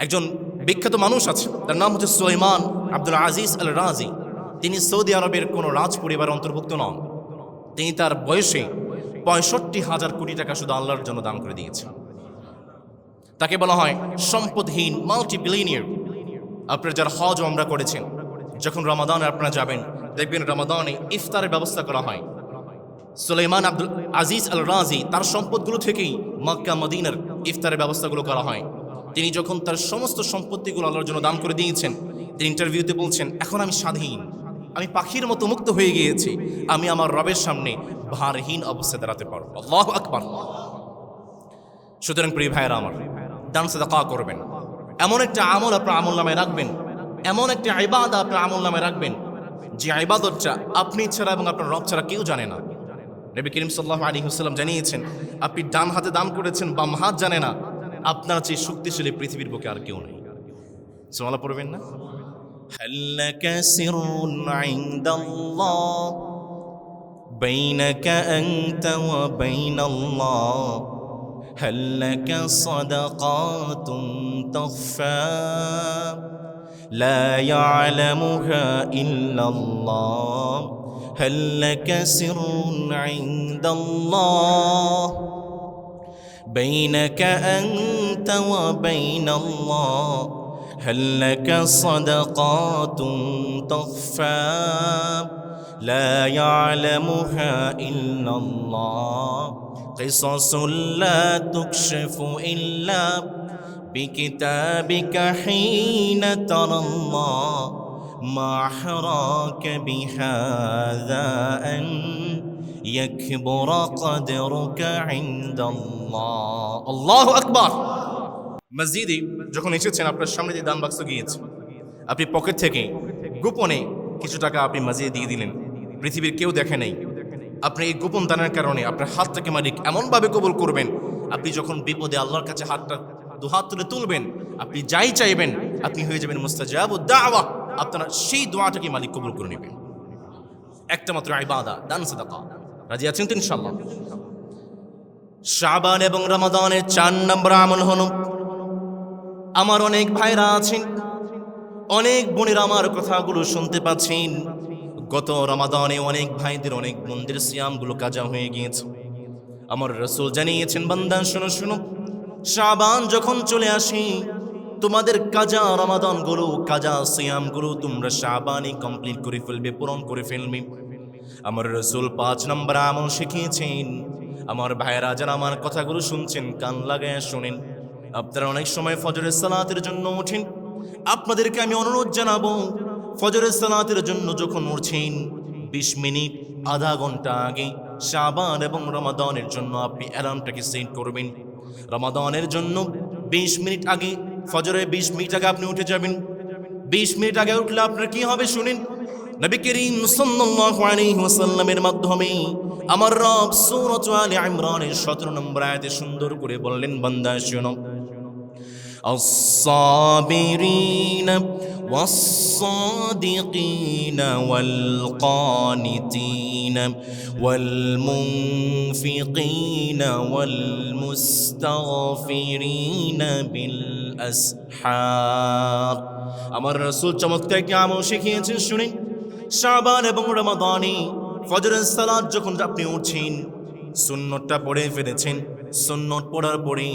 একজন বিখ্যাত মানুষ আছে, তার নাম হচ্ছে সুলাইমান আব্দুল আজিজ আল রাজি। তিনি সৌদি আরবের কোনো রাজ পরিবারের অন্তর্ভুক্ত নন। তিনি তার বয়সে 65,000 কোটি টাকা শুধু আল্লাহর জন্য দান করে দিয়েছে। তাকে বলা হয় সম্পদহীন মাল্টিবিলিয়নিয়ার। আপনারা যারা হজ ও উমরা করেছেন, যখন রমাদানে আপনারা যাবেন দেখবেন রমাদানে ইফতারের ব্যবস্থা করা হয়। সুলাইমান আব্দুল আজিজ আল রাজি তার সম্পদগুলো থেকেই মক্কা মদিনার ইফতারের ব্যবস্থাগুলো করা হয়। তিনি যখন তার সমস্ত সম্পত্তিগুলো আল্লাহর জন্য দান করে দিয়েছেন, তিনি ইন্টারভিউতে বলছেন, এখন আমি স্বাধীন, আমি পাখির মতো মুক্ত হয়ে গিয়েছি, আমি আমার রবের সামনে ভারহীন অবস্থায় দাঁড়াতে পারবো। আল্লাহু আকবার। সুতরাং প্রিয় ভাইয়েরা আমার, দান সাদাকা করবেন, এমন একটা আমল আপনার আমল নামে রাখবেন, এমন একটা ইবাদত আপনার আমল নামে রাখবেন যে ইবাদতটা আপনি ছাড়া এবং আপনার রব ছাড়া কেউ জানে না। নবী করিম সাল্লাল্লাহু আলাইহি ওয়াসাল্লাম জানিয়েছেন, আপনি ডান হাতে দান করেছেন, বাম হাত জানে না, আপনার চেয়ে শক্তিশালী পৃথিবীর বুকে আর কেউ নেই। সুবহানাল্লাহ পড়বেন না? হাল্লাকা সিররুন ইনদাল্লাহ বাইনাকা আনতা ওয়া বাইনাল্লাহ, হাল্লাকা সাদাকাতুন তাখফা লা ইয়ালামুহা ইল্লাল্লাহ, হাল্লাকা সিররুন ইনদাল্লাহ بينك أنت وبين الله هل لك صدقات تخفى لا يعلمها إلا الله قصص لا تكشف إلا بكتابك حين ترى الله ما حراك بهذا أن يكبر قدرك عند الله الله أكبر মসজিদে যখন এসেছেন আপনার সামনে দিয়ে দান বাক্স গিয়েছে আপনি পকেট থেকে গোপনে কিছু টাকা আপনি মসজিদে দিয়ে দিলেন পৃথিবীর কেউ দেখে নাই আপনি এই গোপন দানের কারণে আপনার হাতটাকে মালিক এমনভাবে কবুল করবেন আপনি যখন বিপদে আল্লাহর কাছে হাতটা দুহাত তুলে তুলবেন আপনি যাই চাইবেন আপনি হয়ে যাবেন মুস্তাজাবুদ দাওয়া আপনার সেই দোয়াটাকে মালিক কবুল করে নেবেন একটা মাত্র ইবাদত দান সাদাকা রাজি আছেন তো ইনশাআল্লাহ শাবান এবং রমাদানের 4 নম্বর আমল হলো আমার অনেক ভাইরা আছেন অনেক বোনেরা আমার কথাগুলো শুনতে পাচ্ছেন গত রমাদানে অনেক ভাইদের অনেক মন্দির সিয়ামগুলো কাজা হয়ে গিয়েছে আমার রাসূল জানিয়েছেন বান্দা শোনো শোনো শাবান যখন চলে আসে তোমাদের কাজা রমাদানগুলো কাজা সিয়ামগুলো তোমরা শাবানে কমপ্লিট করে ফেলবে পূরণ করে ফেলবে আমার রাসূল 5 নম্বর আমল শিখিয়েছেন আমার ভাইরা যারা আমার কথাগুলো শুনছেন কান লাগায় শুনেন আপনারা অনেক সময় ফজরের সালাতের জন্য ওঠেন আপনাদেরকে আমি অনুরোধ জানাবো ফজরের সালাতের জন্য যখন উঠছেন 20 মিনিট আধা ঘন্টা আগে শাবান এবং রমাদানের জন্য আপনি অ্যালার্মটাকে সেট করবেন রমাদানের জন্য 20 মিনিট আগে ফজরের 20 মিনিট আগে আপনি উঠে যাবেন 20 মিনিট আগে উঠলে আপনার কি হবে শুনেন নবী করিম সাল্লাল্লাহু আলাইহি ওয়াসাল্লামের মাধ্যমে আমার রব সূরা আলে ইমরানের 17 নম্বর আয়াতে সুন্দর করে বললেন বান্দা শোনো الصابرين والصادقين والقانتين والمنفقين والمستغفرين بالأسحار আমার রাসূল চমৎকার একটা আমল শিখিয়েছেন শুনুন শাবান এবং রমাদানে ফজরের সালাত যখন আপনি উঠছেন সুন্নতটা পড়ে ফেলেছেন সুন্নত পড়ার পরে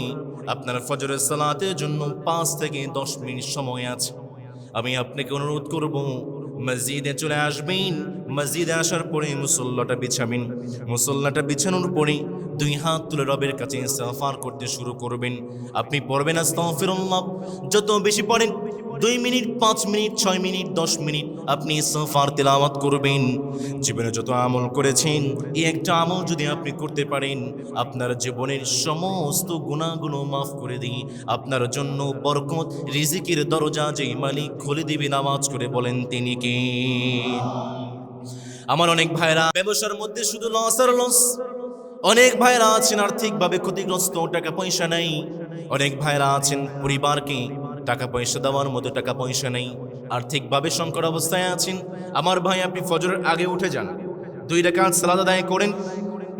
আপনার ফজরের সালাতের জন্য 5 থেকে 10 মিনিট সময় আছে আমি আপনাকে অনুরোধ করব মসজিদে চলে আসবেন মসজিদে আসার পরে মুসল্লাটা বিছাবেন মুসল্লাটা বিছানোর পরে 2 হাত তুলে রবের কাছে ইস্তিগফার করতে শুরু করবেন আপনি পড়বেন আস্তাগফিরুল্লাহ যত বেশি পড়েন 2 মিনিট 5 মিনিট 6 মিনিট 10 মিনিট আপনি ইস্তিগফার তেলাওয়াত করবেন জীবনে যত আমল করেছেন এই একটা আমল যদি আপনি করতে পারেন আপনার জীবনের সমস্ত গুনাহগুলো maaf করে দিই আপনার জন্য বরকত রিজিকের দরজা যেই মালিক খুলে দিবেন আওয়াজ করে বলেন তিনি কে আমার অনেক ভাইরা ব্যবসার মধ্যে শুধু লস আর লস অনেক ভাইরা আছেন আর্থিকভাবে ক্ষতিগ্রস্ত টাকা পয়সা নাই অনেক ভাইরা আছেন পরিবারকে টাকা পয়সা দেওয়ার মতো টাকা পয়সা নেই আর্থিকভাবে সংকট অবস্থায় আছেন আমার ভাই আপনি ফজরের আগে উঠে যান 2 রাকাত সালাত আদায় করেন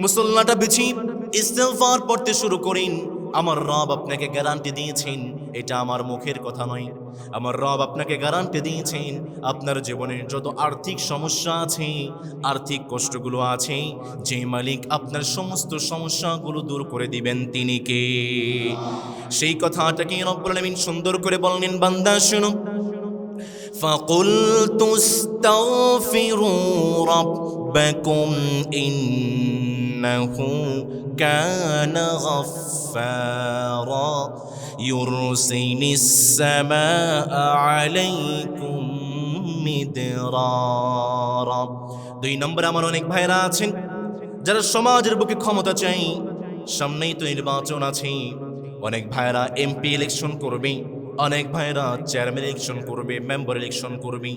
মুসল্লাটা বিছিয়ে ইস্তিগফার পড়তে শুরু করেন আমার রব আপনাকে গ্যারান্টি দিয়েছেন এটা আমার মুখের কথা নয় আমার রব আপনাকে গ্যারান্টি দিয়েছেন আপনার জীবনের যত আর্থিক সমস্যা আছে আর্থিক কষ্টগুলো আছে যে মালিক আপনার সমস্ত সমস্যাগুলো দূর করে দিবেন তিনি কে সেই কথাটাকে রব্বুল আলামিন সুন্দর করে বললেন বান্দা শুনো فَقُلْتُ اسْتَغْفِرُوا رَبَّكُمْ إِنَّهُ كَانَ غَفَّارًا يُرْسِلِ السَّمَاءَ عَلَيْكُمْ مِدْرَارًا 2 নম্বর আমার অনেক ভাইরা আছেন যারা সমাজের বুকে ক্ষমতা চাই সামনেই তো নির্বাচন আছে অনেক ভাইরা এমপি ইলেকশন করবে অনেক ভাইরা চেয়ারম্যান ইলেকশন করবে মেম্বার ইলেকশন করবে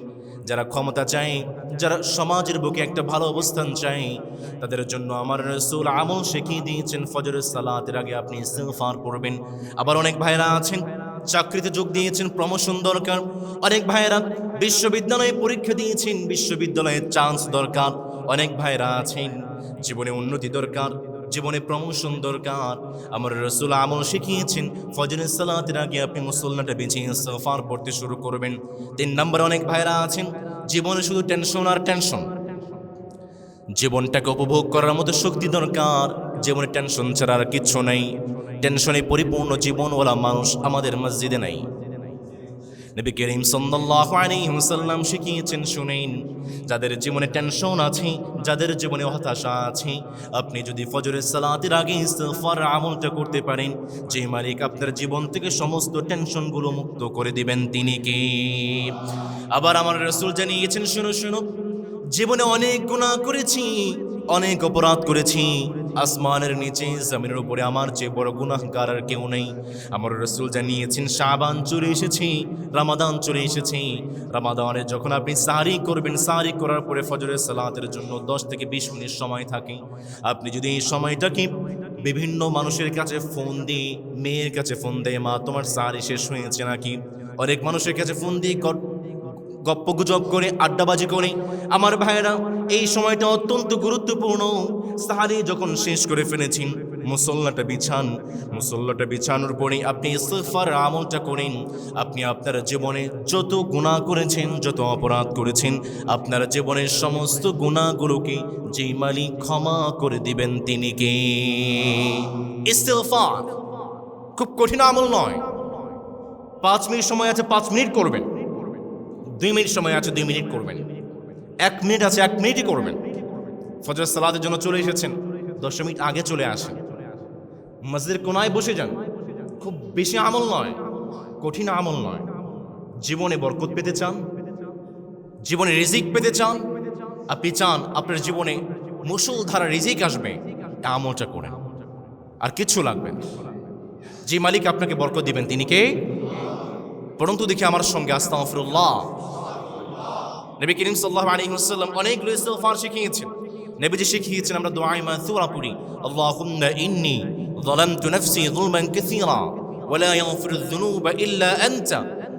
যারা ক্ষমতা চায় যারা সমাজের বুকে একটা ভালো অবস্থান চায় তাদের জন্য আমার রাসূল আমল শিখিয়ে দিয়েছেন ফজরের সালাতের আগে আপনি ইস্তিগফার পড়বেন আবার অনেক ভাইরা আছেন চাকরিতে যোগ দিয়েছেন প্রমোশন দরকার অনেক ভাইরা বিশ্ববিদ্যালয়ে পরীক্ষা দিয়েছেন বিশ্ববিদ্যালয়ে চান্স দরকার অনেক ভাইরা আছেন জীবনে উন্নতি দরকার জীবনে প্রমোশন দরকার আমার রাসূল আমল শিখিয়েছেন ফজরের সালাতের আগে আপনি মুসল্লাটা বিছিয়ে ইস্তিগফার পড়তে শুরু করবেন 3 নম্বর অনেক ভাইরা আছেন জীবনে শুধু টেনশন আর টেনশন জীবনটাকে উপভোগ করার মতো শক্তি দরকার জীবনে টেনশন ছাড়া আর কিচ্ছু নাই টেনশনে পরিপূর্ণ জীবনওয়ালা মানুষ আমাদের মসজিদে নাই নবী করিম সাল্লাল্লাহু আলাইহি ওয়াসাল্লাম শিখিয়েছেন, শুনেন, যাদের জীবনে টেনশন আছে, যাদের জীবনে হতাশা আছে, আপনি যদি ফজরের সালাতের আগে ইস্তিগফার আমলটা করতে পারেন, যে মালিক আপনার জীবন থেকে সমস্ত টেনশনগুলো মুক্ত করে দিবেন তিনি কে? আবার আমার রাসূল জানিয়েছেন, শুনো শুনো, জীবনে অনেক গুনাহ করেছি, অনেক অপরাধ করেছি, আসমানের নিচে জমিনের উপরে আমার চেয়ে বড় গুনাহগার আর কেউ নেই। আমার রাসূল জানিয়েছেন, শাবান চলে এসেছে, রমাদান চলে এসেছে, রমাদানে যখন আপনি সাহরি করবেন, সাহরি করার পরে ফজরের সালাতের জন্য 10 থেকে 20 মিনিট সময় থাকে। আপনি যদি এই সময়টাকে বিভিন্ন মানুষের কাছে ফোন দিয়ে, মেয়ের কাছে ফোন দিয়ে, মা তোমার সাহরি শেষ হয়েছে নাকি, অনেক মানুষের কাছে ফোন দিয়ে গপ্পগুজব করে, আড্ডাবাজি করে, আমার ভাইয়েরা এই সময়টা অত্যন্ত গুরুত্বপূর্ণ। সাহারি যখন শেষ করে ফেলেছেন, মুসল্লাটা বিছান, মুসল্লাটা বিছানোর পরে আপনি ইস্তিগফার আমলটা করেন। আপনি আপনার জীবনে যত গুনাহ করেছেন, যত অপরাধ করেছেন, আপনার জীবনের সমস্ত গুনাহগুলোকে যেই মালিক ক্ষমা করে দিবেন তিনি কে? ইস্তিগফার খুব কঠিন আমল নয়। 5 মিনিট সময় আছে, 5 মিনিট করবেন। 2 মিনিট সময় আছে, 2 মিনিট করবেন। 1 মিনিট আছে, 1 মিনিটই করবেন। ফজর সালাতের জন্য চলে এসেছেন, 10 মিনিট আগে চলে আসেন, মসজিদের কোনায় বসে যান। খুব বেশি আমল নয়, কঠিন আমল নয়। জীবনে বরকত পেতে চান, জীবনে রিজিক পেতে চান, আপনি চান আপনার জীবনে মুষলধারা রিজিক আসবে, এই আমলটা করেন, আর কিচ্ছু লাগবে না। যে মালিক আপনাকে বরকত দিবেন তিনি কে? পরন্তু দেখি আমার সঙ্গে আস্তাগফিরুল্লাহ। নবী করিম সাল্লাল্লাহু আলাইহি ওয়াসাল্লাম অনেকগুলো ইস্তিগফার শিখিয়েছেন। নবীজি শিখিয়েছেন আমরা দোয়ায়ে মাসুরা পড়ি, আল্লাহুম্মা ইন্নী যালামতু নাফসি যুলমান কাসীরা ওয়া লা ইয়াগফিরুয যুনুবা ইল্লা আনতা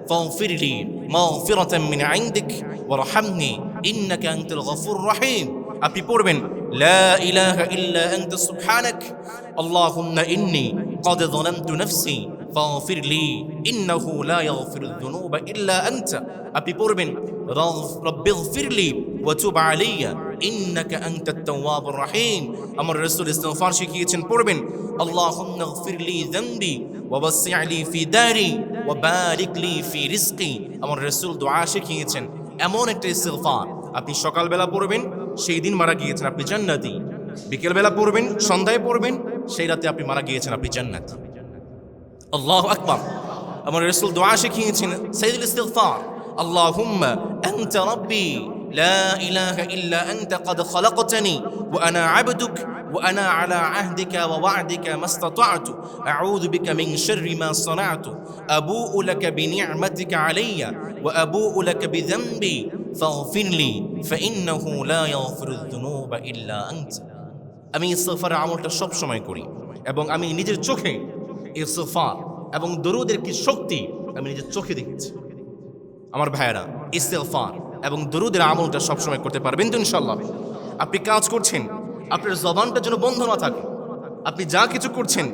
ফাগফির লি মাগফিরাতাম মিন ইনদিক ওয়ারহামনি ইন্নাকা আনতাল গফুরুর রহিম। আপনি পড়বেন, লা ইলাহা ইল্লা আনতা সুবহানাক আল্লাহুম্মা ইন্নী ক্বাদ যালামতু নাফসি ফাগফির লি ইন্নাহু লা ইয়াগফিরুয যুনুবা ইল্লা আনতা। আপনি পড়বেন, রব্বিগফিরলি ওয়া তুব আলাইয়া ইন্নাকা আনতাত তাওয়াবুর রহিম। আমার রাসূল ইস্তিগফার শিখিয়েছেন, পড়বেন, আল্লাহুম্মা গফিরলি যামবি ওয়া ওয়াসি'লি ফি দারি ওয়া বারিক লি ফি রিজকি। আমার রাসূল দোয়া শিখিয়েছেন, এমন একটা ইস্তিগফার আপনি সকালবেলা পড়বেন, সেই দিন মারা গিয়েছেন আপনি জান্নাতি। বিকেলবেলা পড়বেন, সন্ধ্যায় পড়বেন, সেই রাতে আপনি মারা গিয়েছেন আপনি জান্নাতি। আল্লাহু আকবার। আমার রাসূল দোয়া শিখিয়েছেন, সাইয়্যিদুল ইস্তিগফার, আল্লাহুম্মা আনতা রাব্বি লা ইলাহা ইল্লা আনতা ক্বাদ খালাকতানি ওয়া আনা আবদুক ওয়া আনা আলা আহদিকা ওয়া ওয়া'দিকা মাসতাতা'তু আউযু বিকা মিন শাররি মা সানা'তু আবুউ লাকা বিনি'মাতিকা আলাইয়া ওয়া আবুউ লাকা বিযামবি ফাগফিরলি ফাইন্নাহু লা ইয়াগফিরুয যুনুবা ইল্লা আনতা। আমি ইস্তিগফার আমলটা সব সময় করি এবং আমি নিজের চোখে ইস্তিগফার এবং দরুদের কি শক্তি আমি নিজের চোখে দেখেছি। আমার ভাইয়েরা, ইস্তিগফার এবং দরুদের আমলটা সবসময় করতে পারবেন তো ইনশাআল্লাহ? আপনি কাজ করছেন, আপনার জবানটা যেন বন্ধ না থাকে। আপনি যা কিছু করছেন,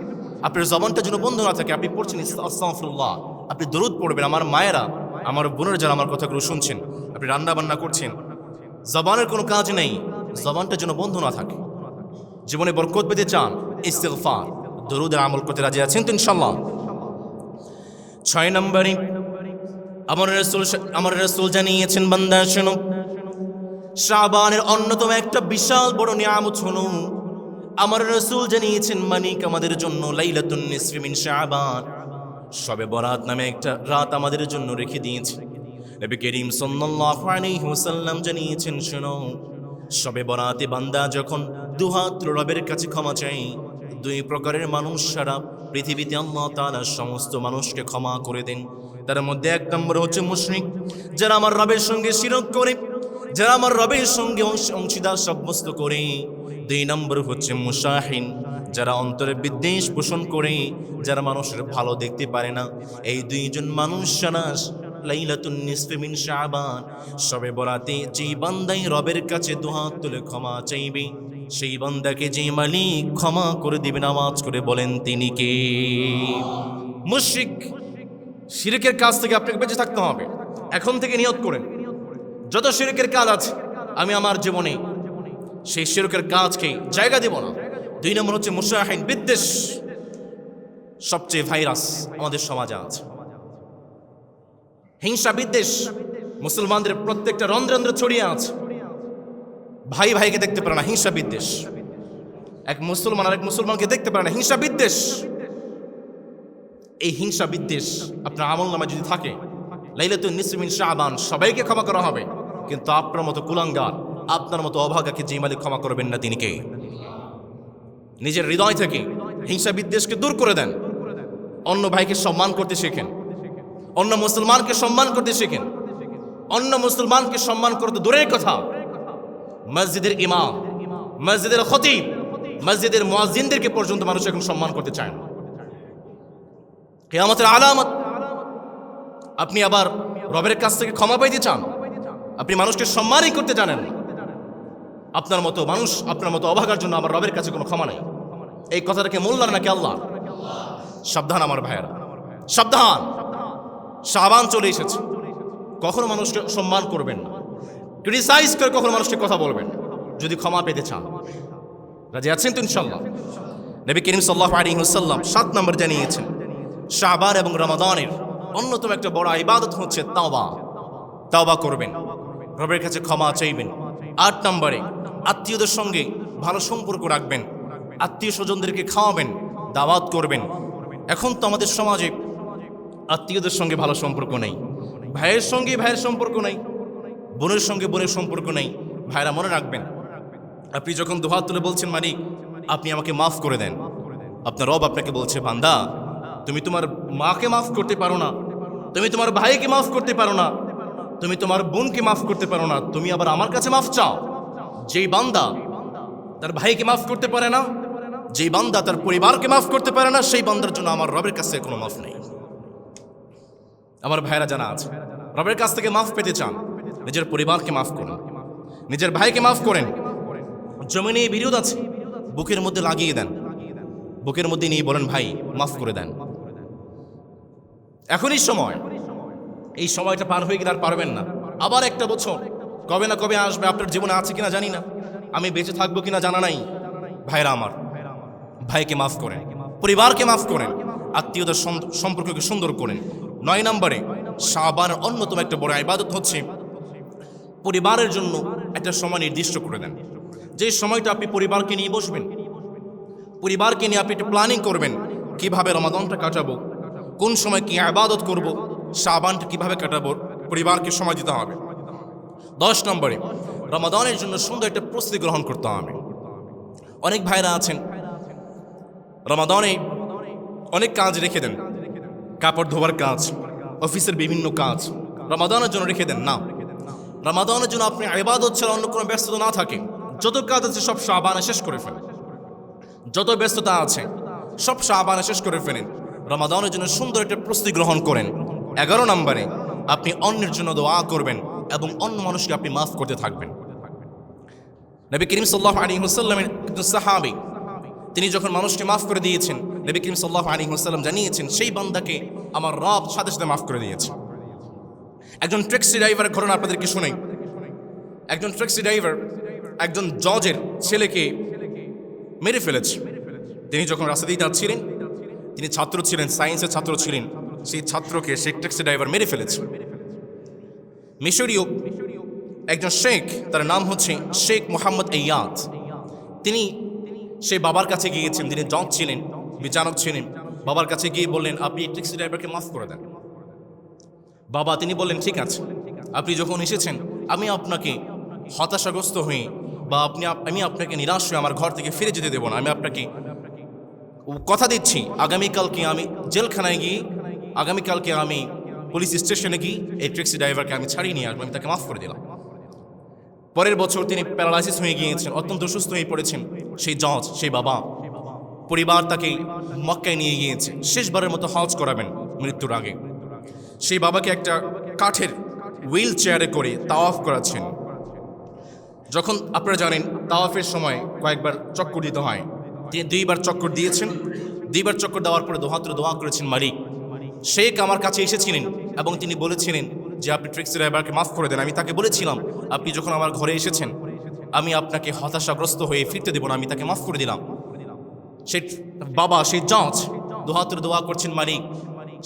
আপনার জবানটা যেন বন্ধ না থাকে। আপনি পড়ছেন আস্তাগফিরুল্লাহ, আপনি দরুদ পড়বেন। আমার মায়েরা, আমার বোনের যারা আমার কথাগুলো শুনছেন, আপনি রান্না বান্না করছেন, জবানের কোনো কাজ নেই, জবানটা যেন বন্ধ না থাকে। জীবনে বরকত পেতে চান, ইস্তিগফার দরুদের আমল করতে রাজি আছেন তো ইনশাআল্লাহ? 6 নম্বরে আমার রাসূল জানিয়েছেন, বান্দা শোনো, শাবানের অন্যতম একটা বিশাল বড় নিয়ামত শোনো। আমার রাসূল জানিয়েছেন, মানিক আমাদের জন্য লাইলাতুন নিসফি মিন শাবান, শবে বরাত নামে একটা রাত আমাদের জন্য রেখে দিয়েছে। নবী করিম সাল্লাল্লাহু আলাইহি ওয়াসাল্লাম জানিয়েছেন, শোনো, শবে বরাতে বান্দা যখন দুহাত রবের কাছে ক্ষমা চায়, 2 প্রকারের মানুষ সারা পৃথিবীতে আল্লাহ তাআলা সমস্ত মানুষকে ক্ষমা করে দেন। তার মধ্যে 1 নম্বর হচ্ছে মুশরিক, যারা আমার রবের সঙ্গে শিরক করে, যারা আমার রবের সঙ্গে অংশীদার সাব্যস্ত করে। 2 নম্বর হচ্ছে মুশাহিন, যারা অন্তরে বিদ্বেষ পোষণ করে, যারা মানুষের ভালো দেখতে পারে না। এই 2 জন মানুষ সারা লাইলাতুন নিসফি মিন শাবান, শবে বরাতে যেই বান্দাই রবের কাছে দুহাত তুলে ক্ষমা চাইবে, সেই বান্দাকে যে মালিক ক্ষমা করে দিবেন। আওয়াজ করে বলেন তিনি কে? মুশরিক, শিরকের কাজ থেকে আপনাকে বেঁচে থাকতে হবে। এখন থেকে নিয়ত করেন, যত শিরকের কাজ আছে আমি আমার জীবনে সেই শিরকের কাজকে জায়গা দেব না। 2 নম্বর হচ্ছে মুশাহিন, বিদ্বেষ, সবচেয়ে ভাইরাস আমাদের সমাজে আছে। হিংসা বিদ্বেষ মুসলমানদের প্রত্যেকটা রন্ধ্রে রন্ধ্রে ছড়িয়ে আছে। ভাই ভাইকে দেখতে পারে না, হিংসা বিদ্বেষ। এক মুসলমান আর এক মুসলমানকে দেখতে পারে না, হিংসা বিদ্বেষ। এই হিংসা বিদ্বেষ আপনার আমলনামায় যদি থাকে, লাইলাতুন নিসফি মিন শাবান সবাইকে ক্ষমা করা হবে, কিন্তু আপনার মতো কুলাঙ্গার, আপনার মতো অভাগাকে যে মালিক ক্ষমা করবেন না, তিনি কে? নিজের হৃদয় থেকে হিংসা বিদ্বেষকে দূর করে দেন। অন্য ভাইকে সম্মান করতে শেখেন, অন্য মুসলমানকে সম্মান করতে শেখেন। অন্য মুসলমানকে সম্মান করতে দূরের কথা, মসজিদের ইমাম, মসজিদের খতিব, মসজিদের মুয়াজ্জিনদেরকে পর্যন্ত মানুষ এখন সম্মান করতে চায় না। কিয়ামতের আলামত। আপনি আবার রবের কাছ থেকে ক্ষমা পাইতে চান, আপনি মানুষকে সম্মানই করতে জানেন। আপনার মতো মানুষ, আপনার মতো অভাগার জন্য আমার রবের কাছে কোনো ক্ষমা নাই। এই কথাটাকে মোল্লার নাকি আল্লাহ? সাবধান আমার ভাইয়েরা, সাবধান। শাবান চলে এসেছে, কখনো মানুষকে সম্মান করবেন না, ক্রিটিসাইজ করে কখনো মানুষকে কথা বলবেন যদি ক্ষমা পেতে চান। রাজি আছেন তো ইনশাআল্লাহ? নবী করিম সাল্লাল্লাহু আলাইহি ওয়াসাল্লাম 7 নম্বর জানিয়েছেন, শাবান এবং রমাদানের অন্যতম একটা বড় ইবাদত হচ্ছে তাওবা। তাওবা করবেন, রবের কাছে ক্ষমা চাইবেন। 8 নম্বরে আত্মীয়দের সঙ্গে ভালো সম্পর্ক রাখবেন, আত্মীয় স্বজনদেরকে খাওয়াবেন, দাওয়াত করবেন। এখন তো আমাদের সমাজে আত্মীয়দের সঙ্গে ভালো সম্পর্ক নেই, ভাইয়ের সঙ্গে ভাইয়ের সম্পর্ক নেই, বোনের সঙ্গে বোনের সম্পর্ক নেই। ভাইরা মনে রাখবেন, আপনি যখন দুহাত তুলে বলছেন মালিক আপনি আমাকে মাফ করে দেন, আপনার রব আপনাকে বলছে বান্দা তুমি তোমার মাকে মাফ করতে পারো না, তুমি তোমার ভাইকে মাফ করতে পারো না, তুমি তোমার বোনকে মাফ করতে পারো না, তুমি আবার আমার কাছে মাফ চাও। যেই বান্দা তার ভাইকে মাফ করতে পারে না, যেই বান্দা তার পরিবারকে মাফ করতে পারে না, সেই বান্দার জন্য আমার রবের কাছে কোনো মাফ নেই। আমার ভাইরা জানা আছে, রবের কাছ থেকে মাফ পেতে চান, নিজের পরিবারকে মাফ করুন, নিজের ভাইকে মাফ করেন। জমিনে বিরোধ আছে, বুকের মধ্যে লাগিয়ে দেন, বুকের মধ্যে নিয়ে বলেন ভাই মাফ করে দেন। এখনই সময়, এই সময়টা পার হয়ে গেলে আর পারবেন না। আবার একটা বছর কবে না কবে আসবে, আপনার জীবনে আছে কিনা জানি না, আমি বেঁচে থাকবো কিনা জানা নাই। ভাইরা আমার, ভাইকে মাফ করেন, পরিবারকে মাফ করেন, আত্মীয়দের সম্পর্ককে সুন্দর করেন। 9 নম্বরে শাবানের অন্যতম একটা বড় ইবাদত হচ্ছে পরিবারের জন্য একটা সময় নির্দিষ্ট করে দেন। যে সময়টা আপনি পরিবারকে নিয়ে বসবেন, পরিবারকে নিয়ে আপনি একটা প্ল্যানিং করবেন, কিভাবে রমাদানটা কাটাবো, কোন সময় কি ইবাদত করব, শাবানটা কিভাবে কাটাবো, পরিবারকে সময় দিতে হবে। 10 নম্বরে রমাদানের জন্য সুন্দর একটা প্রস্তুতি গ্রহণ করতে হবে। অনেক ভাইরা আছেন রমাদানে অনেক কাজ রেখে দেন, কাপড় ধোয়ার কাজ, অফিসের বিভিন্ন কাজ রমাদানের জন্য রেখে দেন না। রমাদানের জন্য আপনি ইবাদত ছাড়া অন্য কোনো ব্যস্ততা না থাকে, যত কাজ আছে সব শাবানে শেষ করে ফেলেন, যত ব্যস্ততা আছে সব শাবানে শেষ করে ফেলেন। রমাদানের জন্য সুন্দর একটা প্রস্তুতি গ্রহণ করেন। 11 নম্বরে আপনি অন্যের জন্য দোয়া করবেন এবং অন্য মানুষকে আপনি মাফ করতে থাকবেন। নবী করিম সাল্লাল্লাহু আলাইহি ওয়াসাল্লামের একজন সাহাবী, তিনি যখন মানুষকে মাফ করে দিয়েছেন, নবী করিম সাল্লাল্লাহু আলাইহি ওয়াসাল্লাম জানিয়েছেন সেই বান্দাকে আমার রব সাথে সাথে মাফ করে দিয়েছে। একজন ট্যাক্সি ড্রাইভারের ঘটনা আপনাদেরকে শোনাই। একজন ট্যাক্সি ড্রাইভার একজন জজের ছেলেকে মেরে ফেলেছে। তিনি যখন রাস্তা দিয়ে যাচ্ছিলেন, তিনি ছাত্র ছিলেন, সায়েন্সের ছাত্র ছিলেন, সেই ছাত্রকে সেই ট্যাক্সি ড্রাইভার মেরে ফেলেছে। মিশরীয় একজন শেখ, তার নাম হচ্ছে শেখ মোহাম্মদ ইয়াদ, তিনি সেই বাবার কাছে গিয়েছেন, তিনি জজ ছিলেন, বিচারক ছিলেন। বাবার কাছে গিয়ে বললেন আপনি এই ট্যাক্সি ড্রাইভারকে মাফ করে দেন। বাবা তিনি বললেন ঠিক আছে, আপনি যখন এসেছেন আমি আপনাকে হতাশাগ্রস্ত হয়ে বা আমি আপনাকে নিরাশ হয়ে আমার ঘর থেকে ফিরে যেতে দেব না। আমি আপনাকে কথা দিচ্ছি আগামীকালকে আমি জেলখানায় গিয়ে, আগামীকালকে আমি পুলিশ স্টেশনে গিয়ে এই ট্যাক্সি ড্রাইভারকে আমি ছাড়িয়ে নিয়ে আসবো, আমি তাকে মাফ করে দিলাম। পরের বছর তিনি প্যারালাইসিস হয়ে গিয়েছেন, অত্যন্ত অসুস্থ হয়ে পড়েছেন। সেই জজ, সেই বাবা, পরিবার তাকে মক্কায় নিয়ে গিয়েছে, শেষবারের মতো হজ করাবেন মৃত্যুর আগে। সেই বাবাকে একটা কাঠের হুইল চেয়ারে করে তাওয়াফ করাচ্ছেন। যখন আপনারা জানেন তাওয়াফের সময় কয়েকবার চক্কর দিতে হয়, তিনি 2বার চক্কর দিয়েছেন। 2বার চক্কর দেওয়ার পরে দোহাত্র দোয়া করেছেন মালিক। শেখ আমার কাছে এসেছিলেন এবং তিনি বলেছিলেন যে আপনি ট্যাক্সি ড্রাইভারকে মাফ করে দেন। আমি তাকে বলেছিলাম আপনি যখন আমার ঘরে এসেছেন আমি আপনাকে হতাশাগ্রস্ত হয়ে ফিরতে দেব না, আমি তাকে মাফ করে দিলাম। সেই বাবা, সেই জজ দোহাত্র দোয়া করছেন মালিক,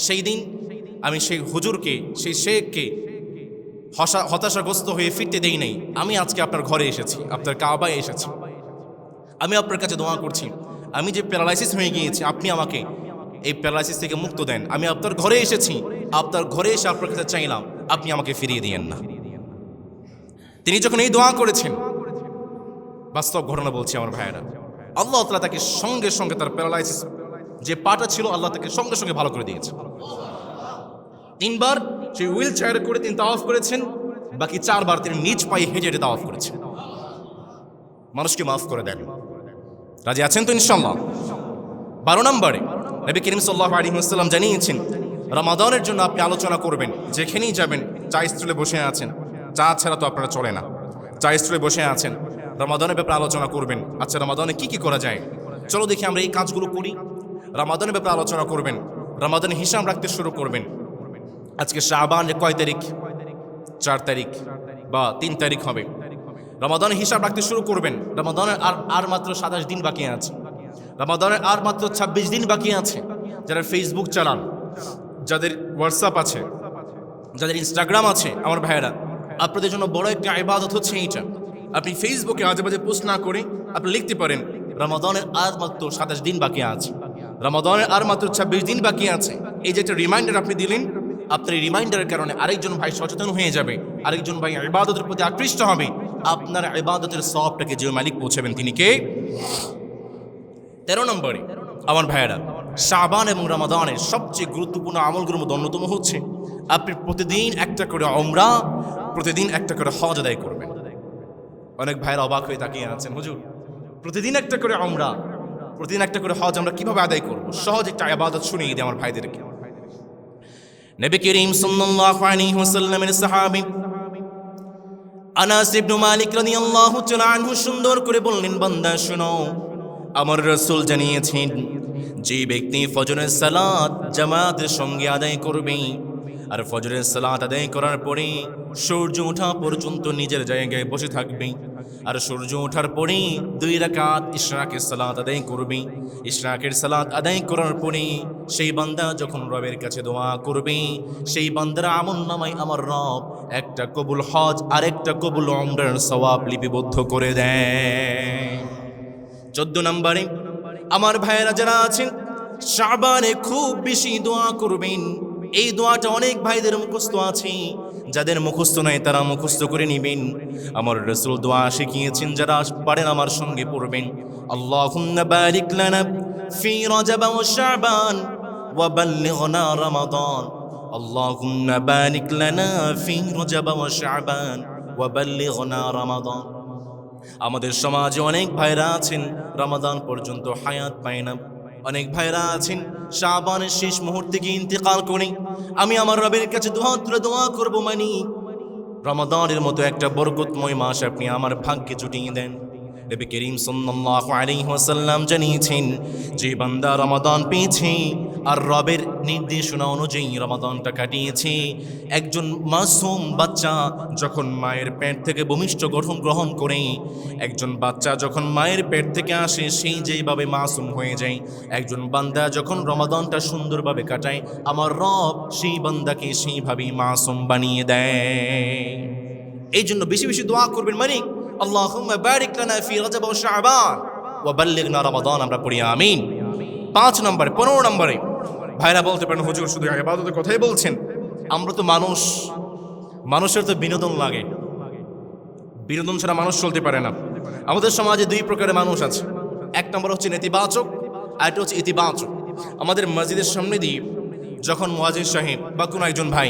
সেই দিন আমি সেই হুজুরকে, সেই শেখকে হতাশাগ্রস্ত হয়ে ফিরতে দেই নাই। আমি আজকে আপনার ঘরে এসেছি, আপনার কাবায় এসেছি, আমি আপনার কাছে দোয়া করছি। আমি যে প্যারালাইসিস হয়ে গিয়েছি, আপনি আমাকে এই প্যারালাইসিস থেকে মুক্ত দেন। আমি আপনার ঘরে এসেছি, আপনার ঘরে এসে আপনার কাছে চাইলাম, আপনি আমাকে ফিরিয়ে দিয়েন না। তিনি যখন এই দোয়া করেছেন, বাস্তব ঘটনা বলছি আমার ভাইয়েরা, আল্লাহ তাআলা তাকে সঙ্গে সঙ্গে তার প্যারালাইসিস যে পাটা ছিল, আল্লাহ তাকে সঙ্গে সঙ্গে ভালো করে দিয়েছে। 3 বার সেই হুইল চেয়ারে করে তিনি তাওয়াফ করেছেন, বাকি 4 বার তিনি নিজ পায়ে হেঁটে হেঁটে তাওয়াফ করেছেন। মানুষকে মাফ করে দেন। রাজি আছেন তো ইনশাআল্লাহ? 12 নম্বরে নবী করিম সাল্লাল্লাহু আলাইহি ওয়াসাল্লাম জানিয়েছেন, রমাদানের জন্য আপনি আলোচনা করবেন, যেখানেই যাবেন চা স্টলে বসে আছেন, চা ছাড়া তো আপনারা চলে না, চা স্টলে বসে আছেন, রমাদানের ব্যাপারে আলোচনা করবেন। আচ্ছা, রমাদানে কি কি করা যায়, চলো দেখি আমরা এই কাজগুলো করি। রমাদানের ব্যাপারে আলোচনা করবেন, রমাদানের হিসাব রাখতে শুরু করবেন। আজকে শাবানের কয় তারিখ? 4 তারিখ বা 3 তারিখ হবে। রমাদানের হিসাব রাখতে শুরু করবেন। রমাদানের আর মাত্র 27 দিন বাকি আছে। রমাদানের আর মাত্র 26 দিন বাকি আছে। যারা ফেসবুক চালান, যাদের হোয়াটসঅ্যাপ আছে, যাদের ইনস্টাগ্রাম আছে, আমার ভাইয়েরা, আপনাদের জন্য বড় একটা ইবাদত হচ্ছে এইটা। আপনি ফেসবুকে আজে বাজে পোস্ট না করে আপনি লিখতে পারেন, রমাদানের আর মাত্র 27 দিন বাকি আছে, রমাদানের আর মাত্র 26 দিন বাকি আছে। এই যে একটা রিমাইন্ডার আপনি দিলেন, আপনার এই রিমাইন্ডারের কারণে আরেকজন ভাই সচেতন হয়ে যাবে, আরেকজন ভাই ইবাদতের প্রতি আকৃষ্ট হবে। আপনার ইবাদতের সওয়াবটাকে যে মালিক পৌঁছাবেন তিনি কে? 13 নম্বরে আমার ভাইয়েরা, শাবান এবং রমাদানের সবচেয়ে গুরুত্বপূর্ণ আমলগুলোর মধ্যে অন্যতম হচ্ছে আপনি প্রতিদিন একটা করে উমরা, প্রতিদিন একটা করে হজ আদায় করবেন। অনেক ভাইয়েরা অবাক হয়ে তাকিয়ে আছেন, হুজুর প্রতিদিন একটা করে উমরা, প্রতিদিন একটা করে হজ আমরা কিভাবে আদায় করব? সহজ একটা ইবাদত শুনিয়ে দিই আমার ভাইদেরকে। নবী করিম সাল্লাল্লাহু আলাইহি ওয়াসাল্লামের সাহাবী আনাস ইবনে মালিক রাদিয়াল্লাহু তাআলা আনহু সুন্দর করে বললেন, বান্দা শুনো, আমার রাসূল জানিয়েছেন, যে ব্যক্তি ফজরের সালাত জামাতের সঙ্গে আদায় করবে আর ফজরের সালাত আদায় করার পরে সূর্য ওঠা পর্যন্ত নিজের জায়গায় বসে থাকবে, আর সূর্য ওঠার পরে 2 রাকাত ইশরাকের সালাত আদায় করবে, ইশরাকের সালাত আদায় করার পরে সেই বান্দা যখন রবের কাছে দোয়া করবে, সেই বান্দার আমলনামায় আমার রব একটা কবুল হজ আর একটা কবুল উমরার সওয়াব লিপিবদ্ধ করে দেয়। 14 নম্বরে আমার ভাইয়েরা যারা আছেন, শাবানে খুব বেশি দোয়া করবেন। এই দোয়াটা অনেক ভাইদের মুখস্থ আছে, যাদের মুখস্থ নাই তারা মুখস্থ করে নেবেন। আমার রাসূল দোয়া শিখিয়েছেন, যারা পারেন আমার সঙ্গে পড়বেন। আল্লাহুম্মা বারিক লানা ফি রজব ওয়া শাবান ওয়া বাল্লিগনা রমাদান। আল্লাহুম্মা বারিক লানা ফি রজব ওয়া শাবান ওয়া বাল্লিগনা রমাদান। আমাদের সমাজে অনেক ভাইরা আছেন রমাদান পর্যন্ত হায়াত পায় না, অনেক ভাইরা আছেন শাবানের শেষ মুহূর্তে গিয়ে ইন্তেকাল করে। আমি আমার রবের কাছে দোয়া করব, মানিক রমাদানের মতো একটা বরকতময় মাস আপনি আমার ভাগ্যে জুটিয়ে দেন। নবী করিম সাল্লাল্লাহু আলাইহি ওয়াসাল্লাম জানিয়েছেন, যে বান্দা রমাদান পেয়েছে আর রবের নির্দেশনা অনুযায়ী রমাদানটা কাটিয়েছে, একজন মাসুম বাচ্চা যখন মায়ের পেট থেকে ভূমিষ্ঠ গঠন গ্রহণ করে, একজন বাচ্চা যখন মায়ের পেট থেকে আসে সেই যেইভাবে মাসুম হয়ে যায়, একজন বান্দা যখন রমাদানটা সুন্দরভাবে কাটায়, আমার রব সেই বান্দাকে সেইভাবেই মাসুম বানিয়ে দেয়। এই জন্য বেশি বেশি দোয়া করবেন, মালিক আল্লাহুম্মা বারিক লানা ফি রজব ওয়া শাবান ওয়া বাল্লিগনা রমাদান। আমরা পড়ি আমিন। 5 নম্বরে 15 নম্বরে ভাইরা বলতে পারেন, হুজুর শুধু ইবাদতের কথাই বলছেন, আমরা তো মানুষ, মানুষের তো বিনোদন লাগে, বিনোদন ছাড়া মানুষ চলতে পারে না। আমাদের সমাজে 2 প্রকারের মানুষ আছে। 1 নম্বর হচ্ছে নেতিবাচক, আর একটা হচ্ছে ইতিবাচক। আমাদের মসজিদের সামনে দিয়ে যখন মুয়াজ্জিন সাহেব বা কোনো একজন ভাই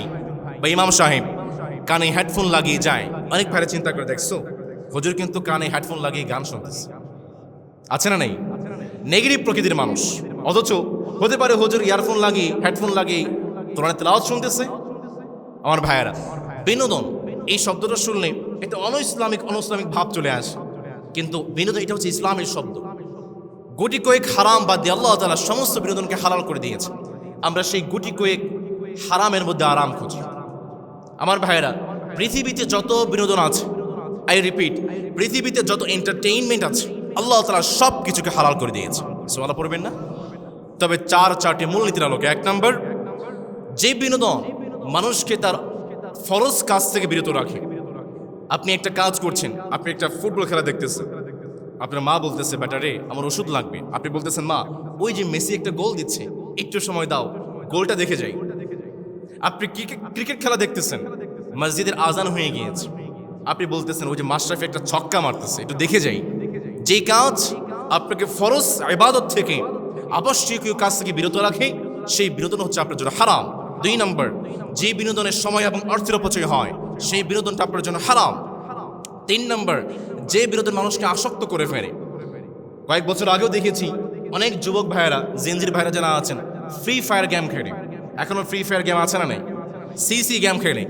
বা ইমাম সাহেব কানে হেডফোন লাগিয়ে যায়, অনেক ভাইরা চিন্তা করে, দেখছো হুজুর কিন্তু কানে হেডফোন লাগিয়ে গান শুনতেছে, আছে না নেই? নেগেটিভ প্রকৃতির মানুষ। অথচ হতে পারে হুজুর ইয়ারফোন লাগিয়ে হেডফোন লাগিয়ে কোরআনের তেলাওয়াত শুনতেছে। আমার ভাইয়েরা, বিনোদন এই শব্দটা শুনলে এটা অনইসলামিক ভাব চলে আসে, কিন্তু বিনোদন এটা হচ্ছে ইসলামের শব্দ। গুটি কয়েক হারাম বাদ দিয়ে আল্লাহ তাআলা সমস্ত বিনোদনকে হালাল করে দিয়েছে। আমরা সেই গুটি কয়েক হারামের মধ্যে আরাম খুঁজি। আমার ভাইয়েরা, পৃথিবীতে যত বিনোদন আছে, আই রিপিট, পৃথিবীতে যত এন্টারটেইনমেন্ট আছে, আল্লাহ তাআলা সব কিছুকে হালাল করে দিয়েছে। সুবহানাল্লাহ পড়বেন না? তবে 4টি মূলনীতির আলোকে। 1 নম্বর, যে বিনোদন মানুষকে তার ফরজ কাজ থেকে বিরত রাখে। আপনি একটা কাজ করছেন, আপনি একটা ফুটবল খেলা দেখতেছেন, আপনার মা বলতেছে বেটা রে আমার ওষুধ লাগবে, আপনি বলতেছেন মা ওই যে মেসি একটা গোল দিচ্ছে একটু সময় দাও গোলটা দেখে যাই। আপনি ক্রিকেট খেলা দেখতেছেন, মসজিদের আজান হয়ে গিয়েছে, আপনি বলতেছেন ওই যে মাশরাফি একটা ছক্কা মারতেছে একটু দেখে যাই। যে কাজ আপনাকে ফরজ ইবাদত থেকে আবশ্যকীয় কাজ থেকে বিরত রাখে সেই বিনোদন হচ্ছে আপনার জন্য হারাম। 2 নম্বর, যে বিনোদনের সময় এবং অর্থের অপচয় হয় সেই বিনোদনটা আপনার জন্য হারাম। 3 নম্বর, যে বিনোদন মানুষকে আসক্ত করে ফেলে। কয়েক বছর আগেও দেখেছি অনেক যুবক ভাইয়েরা, জেনজির ভাইয়েরা যারা আছেন, ফ্রি ফায়ার গেম খেলে। এখনো ফ্রি ফায়ার গেম আছে না নেই? সিসি গেম খেলে।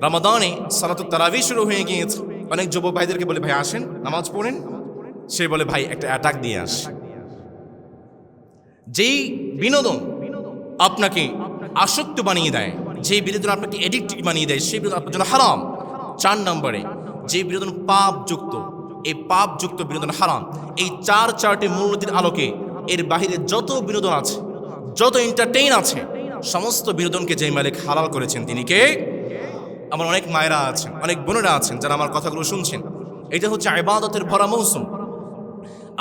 রমাদানে সালাতুত তারাবি শুরু হয়ে গিয়েছে, অনেক যুবক ভাইদেরকে বলে ভাই আসেন নামাজ পড়েন, সে বলে ভাই একটা অ্যাটাক দিয়ে আস। যেই বিনোদন আপনাকে আসক্ত বানিয়ে দেয়, যে বিনোদন আপনাকে এডিক্টিভ বানিয়ে দেয় সেই বিনোদন আপনার জন্য হারাম। 4 নম্বরে, যে বিনোদন পাপযুক্ত, এই পাপযুক্ত বিনোদন হারাম। এই চারটি মূলনীতির আলোকে এর বাহিরে যত বিনোদন আছে, যত এন্টারটেইন আছে, সমস্ত বিনোদনকে যে মালিক হালাল করেছেন তিনি কে? আমার অনেক মায়েরা আছেন, অনেক বোনেরা আছেন যারা আমার কথাগুলো শুনছেন। এটা হচ্ছে ইবাদতের ভরা মৌসুম।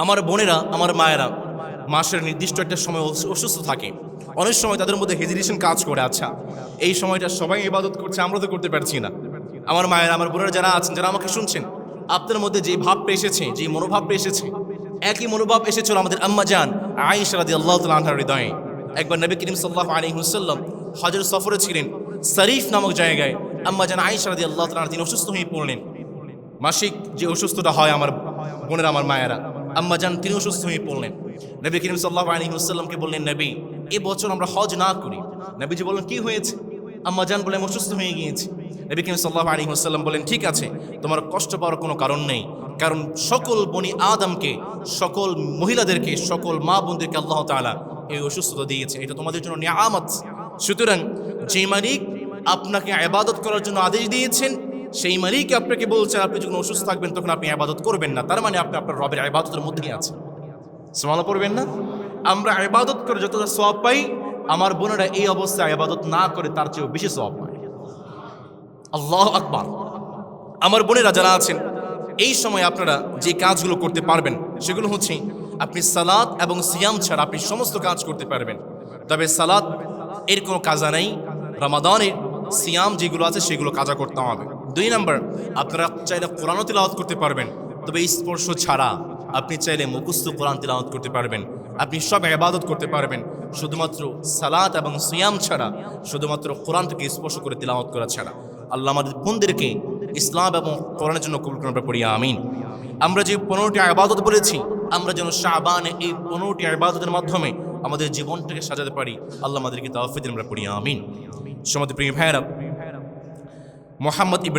আমার বোনেরা, আমার মায়েরা মাসের নির্দিষ্ট একটা সময় অসুস্থ থাকে, অনেক সময় তাদের মধ্যে হেজিটেশন কাজ করে। আচ্ছা এই সময়টা সবাই ইবাদত করছে, আমরা তো করতে পারছি না। আমার মায়েরা, আমার বোনেরা যারা আছেন, যারা আমাকে শুনছেন, আপনার মধ্যে যে ভাবটা এসেছে, যে মনোভাবটা এসেছে, একই মনোভাব এসেছিল আমাদের আম্মা জান আয়েশা রাদিয়াল্লাহু তাআলা আনহার হৃদয়ে। একবার নবী করিম সাল্লাল্লাহু আলাইহি ওয়াসাল্লাম হজের সফরে ছিলেন, শরীফ নামক জায়গায়। আম্মা জান আয়েশা রাদিয়াল্লাহু তাআলা তিনি অসুস্থ হয়ে পড়লেন। মাসিক যে অসুস্থতা হয় আমার বোনেরা, আমার মায়েরা, আম্মা জান তিনি অসুস্থ হয়ে পড়লেন। নবী করিম সাল্লাল্লাহু আলাইহি ওয়াসাল্লামকে বললেন নবী এই বছর আমরা হজ না করি। নবীজি বললেন কি হয়েছে? আম্মা জান বলে অসুস্থ হয়ে গিয়েছে। নবী করিম সাল্লাল্লাহু আলাইহি ওয়াসাল্লাম বলেন ঠিক আছে, তোমার কষ্ট পাওয়ার কোনো কারণ নেই, কারণ সকল বনি আদমকে, সকল মহিলাদেরকে, সকল মা বোনদেরকে আল্লাহ তাআলা এই অসুস্থতা দিয়েছে, এটা তোমাদের জন্য নিয়ামত। সুতরাং যে মালিক আপনাকে ইবাদত করার জন্য আদেশ দিয়েছেন সেই মালিক আপনাকে বলছেন আপনি যখন অসুস্থ থাকবেন তখন আপনি ইবাদত করবেন না, তার মানে আপনি আপনার রবের ইবাদতের মধ্যেই আছেন। সুবহানাল্লাহ পড়বেন না? আমরা ইবাদত করে যতটা সওয়াব পাই, আমার বোনেরা এই অবস্থায় ইবাদত না করে তার চেয়েও বেশি সওয়াব পায়। আল্লাহু আকবার। আমার বোনেরা যারা আছেন, এই সময় আপনারা যে কাজগুলো করতে পারবেন সেগুলো হচ্ছে আপনি সালাত এবং সিয়াম ছাড়া আপনি সমস্ত কাজ করতে পারবেন। তবে সালাত এর কোনো কাজা নেই, রমাদানের সিয়াম যেগুলো আছে সেগুলো কাজা করতে হবে। 2 নম্বর, আপনারা চাইলে কোরআনও তিলাওয়াত করতে পারবেন, তবে স্পর্শ ছাড়া। আপনি চাইলে মুখস্থ কোরআন তিলাওয়াত করতে পারবেন, আপনি সব ইবাদত করতে পারবেন, শুধুমাত্র সালাত এবং সিয়াম ছাড়া, শুধুমাত্র কোরআন থেকে স্পর্শ করে তিলাওয়াত করা ছাড়া। আল্লাহ আমাদের বোনদেরকে ইসলাম এবং কোরআনের জন্য কবুল করুন, আমরা পড়ি আমিন। আমরা যে 15টি ইবাদত বলেছি, আমরা যেন শাবানে এই 15টি ইবাদতের মাধ্যমে আমাদের জীবনটাকে সাজাতে পারি। আল্লাহ আমাদেরকে তৌফিক দিন, আমরা পড়ি আমিন। সমাজ প্রিয় ভাইয়েরা, মোহাম্মদ ইব্রাহিম